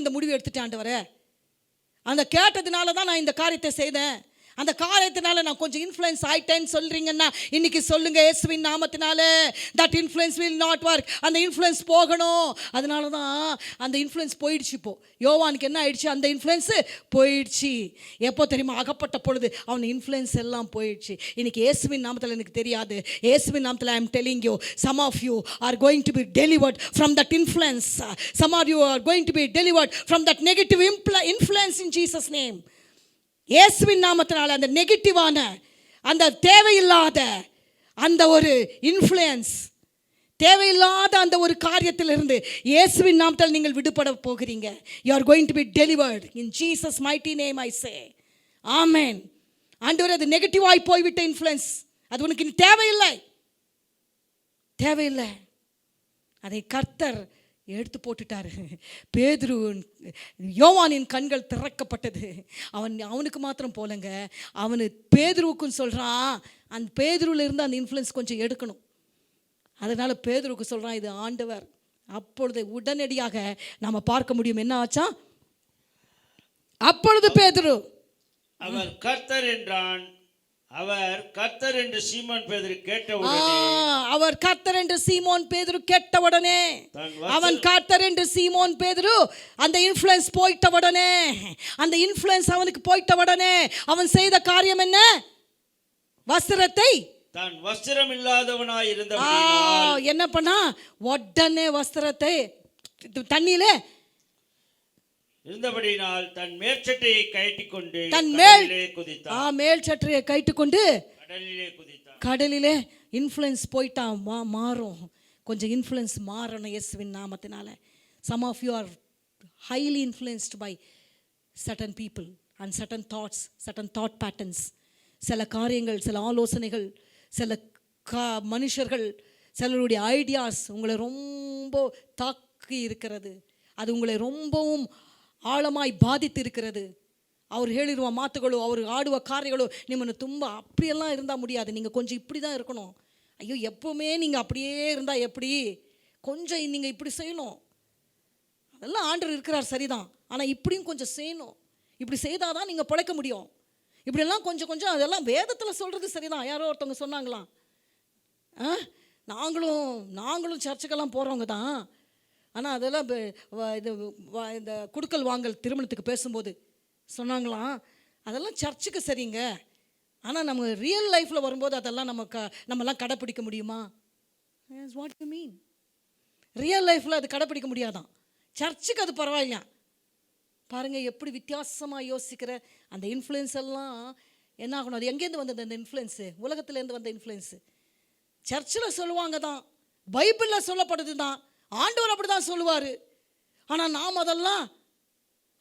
இந்த முடிவு எடுத்துட்டேன் ஆண்டவரே. அந்த கேட்டதுனால தான் நான் இந்த காரியத்தை செய்தேன். அந்த காரியத்தினால நான் கொஞ்சம் இன்ஃப்ளூயன்ஸ் ஆயிட்டேன்னு சொல்றீங்கன்னா இன்னைக்கு சொல்லுங்க, இயேசுவின் நாமத்தினால that influence will not work. அந்த இன்ஃப்ளூயன்ஸ் போகணும். அதனால தான் அந்த இன்ஃப்ளூயன்ஸ் போயிடுச்சு. இப்போ யோவானுக்கு என்ன ஆயிடுச்சு? அந்த இன்ஃப்ளூயன்ஸ் போயிடுச்சு. எப்போ தெரியுமா? அகப்பட்ட பொழுது அவன் இன்ஃப்ளூயன்ஸ் எல்லாம் போயிடுச்சு. இன்னைக்கு இயேசுவின் நாமத்தில் எனக்கு தெரியாது, இயேசுவின் நாமத்தில் I am telling you, some of you are going to be delivered from that influence. Some of you are going to be delivered from that negative influence in Jesus name. இயேசுவின் நாமத்தினால அந்த நெகட்டிவான, அந்த தேவையில்லாத அந்த ஒரு இன்ஃப்ளூயன்ஸ், தேவையில்லாத அந்த ஒரு காரியத்திலிருந்து இயேசுவின் நாமத்தில் நீங்கள் விடுபட போகிறீங்க. You are going to be delivered in Jesus mighty name I say. Amen. ஆண்டவரே, அது நெகட்டிவாய் போய்விட்ட இன்ஃப்ளூயன்ஸ், அது உனக்கு இனி தேவையில்லை, தேவையில்லை. அதை கர்த்தர் எடுத்து போட்டுட்டாரு. பேதுரு, யோவானின் கண்கள் திறக்கப்பட்டது. அவனுக்கு மாத்திரம் போலங்க, அவனு பேதுருவுக்கும் சொல்கிறான், அந்த பேதுருவில் இருந்து அந்த இன்ஃப்ளூயன்ஸ் கொஞ்சம் எடுக்கணும். அதனால் பேதுருக்கு சொல்கிறான், இது ஆண்டவர். அப்பொழுது உடனடியாக நாம் பார்க்க முடியும். என்ன ஆச்சா? அப்பொழுது பேதுரு அவர் கர்த்தர் என்றான். அவர் கர்த்தர் என்று சீமோன் பேதுரு கேட்டவுடனே, அவர் கர்த்தர் என்று சீமோன் பேதுரு கேட்டவுடனே, அவன் கர்த்தர் என்று சீமோன் பேதுரு அந்த இன்ஃப்ளூயன்ஸ் போயிட்டவுடனே, அந்த இன்ஃப்ளூயன்ஸ் அவனுக்கு போயிட்டவுடனே அவன் செய்த காரியம் என்ன? வஸ்திரத்தை, தான் வஸ்திரம் இல்லாதவனாய் இருந்தபடியால் என்ன பண்ணா? உடனே வஸ்திரத்தை தண்ணியிலே இருந்தபடியினால் தன் மேற்சட்டையை கழட்டிக்கொண்டு தன் மேல்சட்டையை கழட்டிக்கொண்டு கடலிலே இன்ஃப்ளூயன்ஸ் போயிட்டான். மாறும், கொஞ்சம் இன்ஃப்ளூயன்ஸ் மாறணும் இயேசுவின் நாமத்தினால. Some of you are highly influenced by certain people and certain thoughts, certain thought patterns. சில காரியங்கள், சில ஆலோசனைகள், சில மனுஷர்கள், சிலருடைய ஐடியாஸ் உங்களை ரொம்ப தாக்கி இருக்கிறது. அது உங்களை ரொம்பவும் ಆಳಮಾಯಿ ಬಾಧಿತಿರುತ್ತದೆ. ಅವ್ರು ಹೇಳಿರುವ ಮಾತುಗಳು, ಅವರು ಆಡುವ ಕಾರ್ಯಗಳು ನಿಮ್ಮನ್ನು ತುಂಬ அப்படியெல்லாம் இருந்தால் முடியாது. நீங்கள் கொஞ்சம் இப்படி தான் இருக்கணும். ஐயோ, எப்போவுமே நீங்கள் அப்படியே இருந்தால் எப்படி? கொஞ்சம் நீங்கள் இப்படி செய்யணும். அதெல்லாம் ஆண்டவர் இருக்கிறார் சரிதான், ஆனால் இப்படியும் கொஞ்சம் செய்யணும். இப்படி செய்தால் தான் நீங்கள் பிழைக்க முடியும். இப்படியெல்லாம் கொஞ்சம் கொஞ்சம், அதெல்லாம் வேதத்தில் சொல்கிறது சரிதான். யாரோ ஒருத்தவங்க சொன்னாங்களாம், நாங்களும் சர்ச்சுக்கெல்லாம் போகிறவங்க தான், ஆனால் அதெல்லாம் இந்த குடுக்கல் வாங்கல் திருமணத்துக்கு பேசும்போது சொன்னாங்களாம், அதெல்லாம் சர்ச்சுக்கு சரிங்க, ஆனால் நம்ம ரியல் லைஃப்பில் வரும்போது அதெல்லாம் நம்மலாம் கடைப்பிடிக்க முடியுமா? What you mean? ரியல் லைஃப்பில் அது கடைப்பிடிக்க முடியாதான், சர்ச்சுக்கு அது பரவாயில்லையா? பாருங்கள் எப்படி வித்தியாசமாக யோசிக்கிற அந்த இன்ஃப்ளூயன்ஸ் எல்லாம் என்ன ஆகணும்? அது எங்கேருந்து வந்தது அந்த இன்ஃப்ளூயன்ஸு? உலகத்துலேருந்து வந்த இன்ஃப்ளூயன்ஸு. சர்ச்சில் சொல்லுவாங்க தான், பைபிளில் சொல்லப்படுது தான், ஆண்டவர் அப்படி தான் சொல்லுவார். ஆனால் நாம்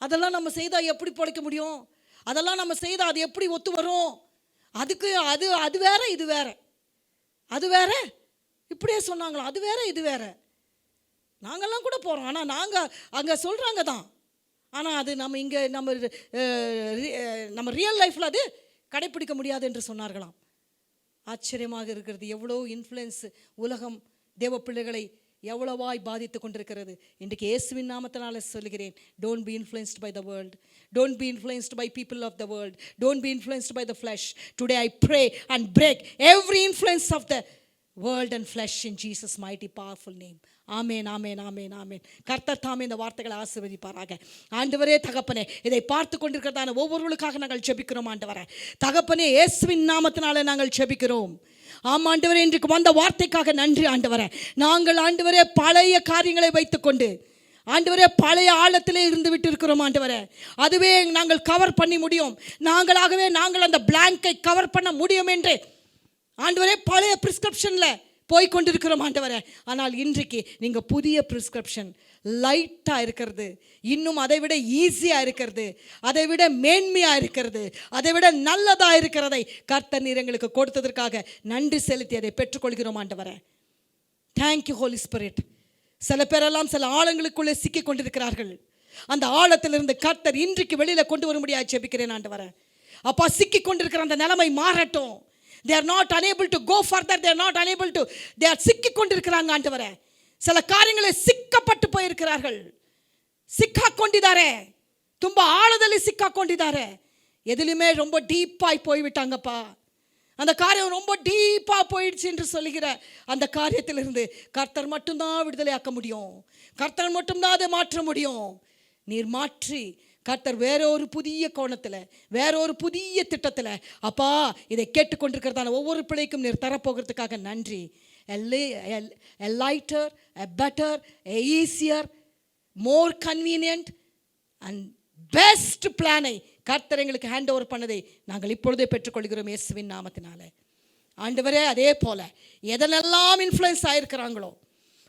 அதெல்லாம் நம்ம செய்தால் எப்படி பிழைக்க முடியும்? அதெல்லாம் நம்ம செய்தால் அது எப்படி ஒத்து வரும்? அதுக்கு அது வேற, இது வேற, அது வேற. இப்படியே சொன்னாங்களா? அது வேற, இது வேற. நாங்கள்லாம் கூட போகிறோம், ஆனால் நாங்கள் அங்கே சொல்கிறாங்க தான், ஆனால் அது நம்ம இங்கே நம்ம ரியல் லைஃப்பில் அது கடைப்பிடிக்க முடியாது என்று சொன்னார்களாம். ஆச்சரியமாக இருக்கிறது. எவ்வளோ இன்ஃப்ளூயன்ஸ் உலகம் தேவ பிள்ளைகளை எவ்வளவாய் பாதித்து கொண்டிருக்கிறது. இன்றைக்கு இயேசுவின் நாமத்தினால சொல்லுகிறேன், don't be influenced by the world, don't be influenced by people of the world, don't be influenced by the flesh. Today I pray and break every influence of the world and flesh in Jesus mighty powerful name. Amen, amen, amen, amen. கர்த்தர் தாமே இந்த வார்த்தைகளை ஆசீர்வதிப்பாராக. ஆண்டவரே, தகப்பனே, இதை பார்த்து கொண்டிருக்கிறதான ஒவ்வொருவர்களுக்காக நாங்கள் ஜெபிக்கிறோம். ஆண்டவரே, தகப்பனே, இயேசுவின் நாமத்தினால நாங்கள் ஜெபிக்கிறோம். ஆமாம் ஆண்டவரே, இன்றைக்கு வந்த வார்த்தைக்காக நன்றி ஆண்டவரே. நாங்கள் ஆண்டவரே பழைய காரியங்களை வைத்துக்கொண்டு ஆண்டவரே பழைய ஆழத்திலே இருந்து விட்டு இருக்கிறோம் ஆண்டவரே. அதுவே நாங்கள் கவர் பண்ணி முடியும், நாங்கள் அந்த பிளாங்கை கவர் பண்ண முடியும் என்று ஆண்டவரே பழைய பிரிஸ்கிரிப்ஷனில் போய்கொண்டிருக்கிறோம் ஆண்டவரே. ஆனால் இன்றைக்கு நீங்கள் புதிய பிரிஸ்கிரிப்ஷன், லைட்டாக இருக்கிறது, இன்னும் அதை விட ஈஸியாக இருக்கிறது, அதை விட மேன்மையாக இருக்கிறது, அதை விட நல்லதாக இருக்கிறதை கர்த்தர் நீர் எங்களுக்கு கொடுத்ததற்காக நன்றி செலுத்தி அதை பெற்றுக்கொள்கிறோம் ஆண்டவரே. Thank you Holy Spirit. சில பேரெல்லாம் சில ஆழங்களுக்குள்ளே சிக்கி கொண்டிருக்கிறார்கள். அந்த ஆழத்திலிருந்து கர்த்தர் இன்றைக்கு வெளியில் கொண்டு வர முடியாது ஜெபிக்கிறேன் ஆண்டவரே. அப்பா, சிக்கி கொண்டிருக்கிற அந்த நிலைமை மாறட்டும். They are not unable to go further. They are not unable to. They are சிக்கிக் கொண்டிருக்கிறாங்க ஆண்டவரே. சில காரியங்களை ಸಿಕ್ಕಪಟ್ಟು போயிருக்கிறார்கள். ಸಿಕ್ಕಾಕೊಂಡಿದ್ದಾರೆ, ತುಂಬ ಆಳದಲ್ಲಿ ಸಿಕ್ಕಾಕೊಂಡಿದ್ದಾರೆ. எதுலையுமே ரொம்ப டீப்பாய் போய்விட்டாங்கப்பா. அந்த காரியம் ரொம்ப டீப்பாக போயிடுச்சு என்று சொல்லுகிற அந்த காரியத்திலிருந்து கர்த்தர் மட்டும்தான் விடுதலையாக்க முடியும். கர்த்தர் மட்டும்தான் அதை மாற்ற முடியும். நீர் மாற்றி கர்த்தர் வேற ஒரு புதிய கோணத்தில், வேற ஒரு புதிய திட்டத்தில், அப்பா இதை கேட்டுக்கொண்டிருக்கிறதான ஒவ்வொரு பிள்ளைக்கும் நீர் தரப்போகிறதுக்காக நன்றி. a lighter, a better, a easier, more convenient and best பிளானை கர்த்தர் எங்களுக்கு ஹேண்ட் ஓவர் பண்ணதை நாங்கள் இப்பொழுதே பெற்றுக்கொள்கிறோம் இயேசுவின் நாமத்தினாலே. ஆண்டவரே, அதே போல எதனெல்லாம் இன்ஃப்ளூயன்ஸ் ஆயிருக்கிறாங்களோ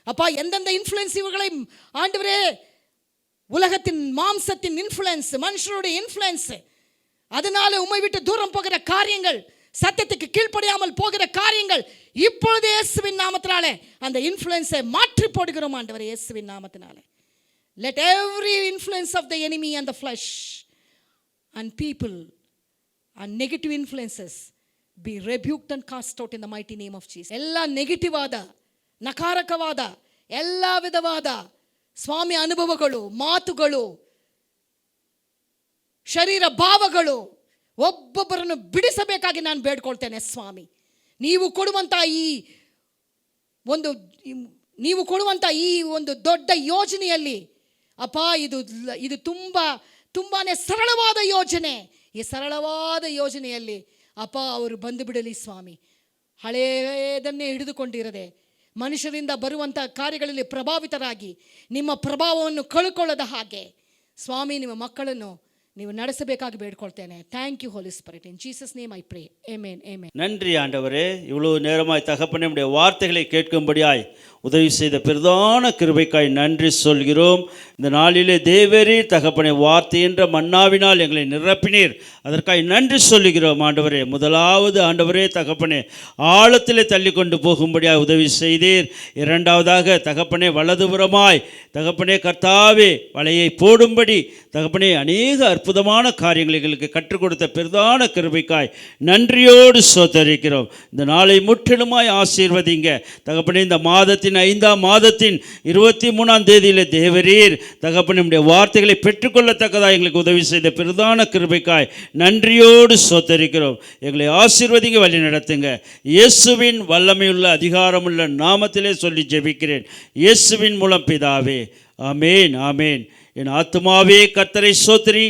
அப்பா, எந்தெந்த இன்ஃப்ளூயன்ஸ் இவர்களை ஆண்டவரே, உலகத்தின் மாம்சத்தின் இன்ஃப்ளூயன்ஸ், மனுஷனுடைய இன்ஃப்ளூயன்ஸ், அதனால உம்மை விட்டு தூரம் போகிற காரியங்கள், சத்தியத்துக்கு கீழ்ப்படியாமல் போகிற காரியங்கள், இப்பொழுது இயேசுவின் நாமத்தினாலே அந்த இன்ஃப்ளூயன்ஸை மாற்றி போடுகிறோம் ஆண்டவரே இயேசுவின் நாமத்தினாலே. Let every influence of the enemy and the flesh and people and negative influences be rebuked and cast out in the mighty name of Jesus. ಎಲ್ಲ ನೆಗೆಟಿವ್ ಆದ, ನಕಾರಕವಾದ, ಎಲ್ಲ ವಿಧವಾದ ಸ್ವಾಮಿ ಅನುಭವಗಳು, ಮಾತುಗಳು, ಶರೀರ ಭಾವಗಳು ಒಬ್ಬೊಬ್ಬರನ್ನು ಬಿಡಿಸಬೇಕಾಗಿ ನಾನು ಬೇಡ್ಕೊಳ್ತೇನೆ ಸ್ವಾಮಿ. ನೀವು ಕೊಡುವಂಥ ಈ ಒಂದು ದೊಡ್ಡ ಯೋಜನೆಯಲ್ಲಿ ಅಪ್ಪ, ಇದು ತುಂಬಾನೇ ಸರಳವಾದ ಯೋಜನೆ. ಈ ಸರಳವಾದ ಯೋಜನೆಯಲ್ಲಿ ಅಪ್ಪ ಅವರು ಬಂದು ಬಿಡಲಿ ಸ್ವಾಮಿ. ಹಳೆಯದನ್ನೇ ಹಿಡಿದುಕೊಂಡಿರದೆ ಮನುಷ್ಯರಿಂದ ಬರುವಂಥ ಕಾರ್ಯಗಳಲ್ಲಿ ಪ್ರಭಾವಿತರಾಗಿ ನಿಮ್ಮ ಪ್ರಭಾವವನ್ನು ಕಳ್ಕೊಳ್ಳದ ಹಾಗೆ ಸ್ವಾಮಿ ನಿಮ್ಮ ಮಕ್ಕಳನ್ನು ನೀವು ನಡೆಸಬೇಕಾಗಿ ಬೇಡ್ಕೊಳ್ತೇನೆ. Thank you holy spirit. In Jesus name I pray. Amen, amen. நன்றி ஆண்டவரே, இவ்வளவு நேரமாய் தகப்பனே உம்முடைய வார்த்தைகளை கேட்கும்படியாய் உதவி செய்த பிரதான கிருபைக்காய் நன்றி சொல்கிறோம். இந்த நாளிலே தேவரீர் தகப்பனே வார்த்தை என்ற மன்னாவினால் எங்களை நிரப்பினீர், அதற்காக நன்றி சொல்லுகிறோம் ஆண்டவரே. முதலாவது ஆண்டவரே தகப்பனே ஆழத்திலே தள்ளி கொண்டு போகும்படியாக உதவி செய்தீர். இரண்டாவதாக தகப்பனே வலதுபுறமாய் தகப்பனே கர்த்தாவே வலையை போடும்படி தகப்பனே அநேக அற்புதமான காரியங்களை எங்களுக்கு கற்றுக் கொடுத்த பிரதான கிருபைக்காய் நன்றியோடு ஸ்தோத்திரிக்கிறோம். இந்த நாளை முற்றிலுமாய் ஆசீர்வதிங்க தகப்பனே. இந்த மாதத்தின் 5ஆம் மாதத்தின் 23ஆம் தேதியிலே தேவரீர் தகப்பனே உம்முடைய வார்த்தைகளை பெற்றுக்கொள்ளத்தக்கதாக எங்களுக்கு உதவி செய்த பிரதான கிருபைக்காய் நன்றியோடு ஸ்தோத்திரிக்கிறோம். எங்களை ஆசீர்வதிங்க, வழி நடத்துங்க. இயேசுவின் வல்லமையுள்ள அதிகாரமுள்ள நாமத்திலே சொல்லி ஜெபிக்கிறேன் இயேசுவின் மூலம் பிதாவே. ஆமேன், ஆமேன். என் ஆத்துமாவே கர்த்தரை ஸ்தோத்திரி,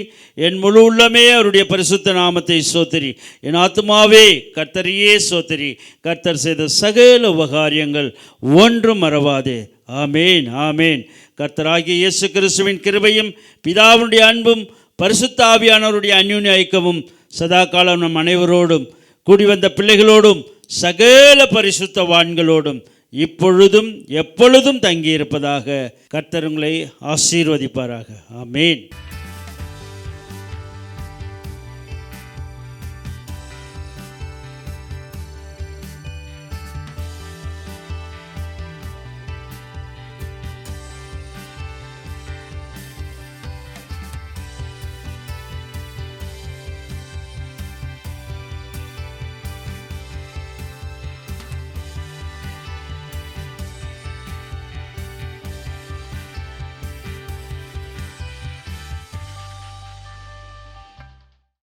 என் முழு உள்ளமே அவருடைய பரிசுத்த நாமத்தை ஸ்தோத்திரி. என் ஆத்துமாவே கர்த்தரையே ஸ்தோத்திரி, கர்த்தர் செய்த சகல உபகாரியங்கள் ஒன்றும் மறவாதே. ஆமேன், ஆமேன். கர்த்தராகிய இயேசு கிறிஸ்துவின் கிருபையும் பிதாவுடைய அன்பும் பரிசுத்த ஆவியானவருடைய அந்யோன்ய ஐக்கியமும் சதா காலம் நம் அனைவரோடும் கூடி வந்த பிள்ளைகளோடும் சகல பரிசுத்தவான்களோடும் இப்பொழுதும் எப்பொழுதும் தங்கியிருப்பதாக. கர்த்தர் உங்களை ஆசீர்வதிப்பாராக. ஆமேன்.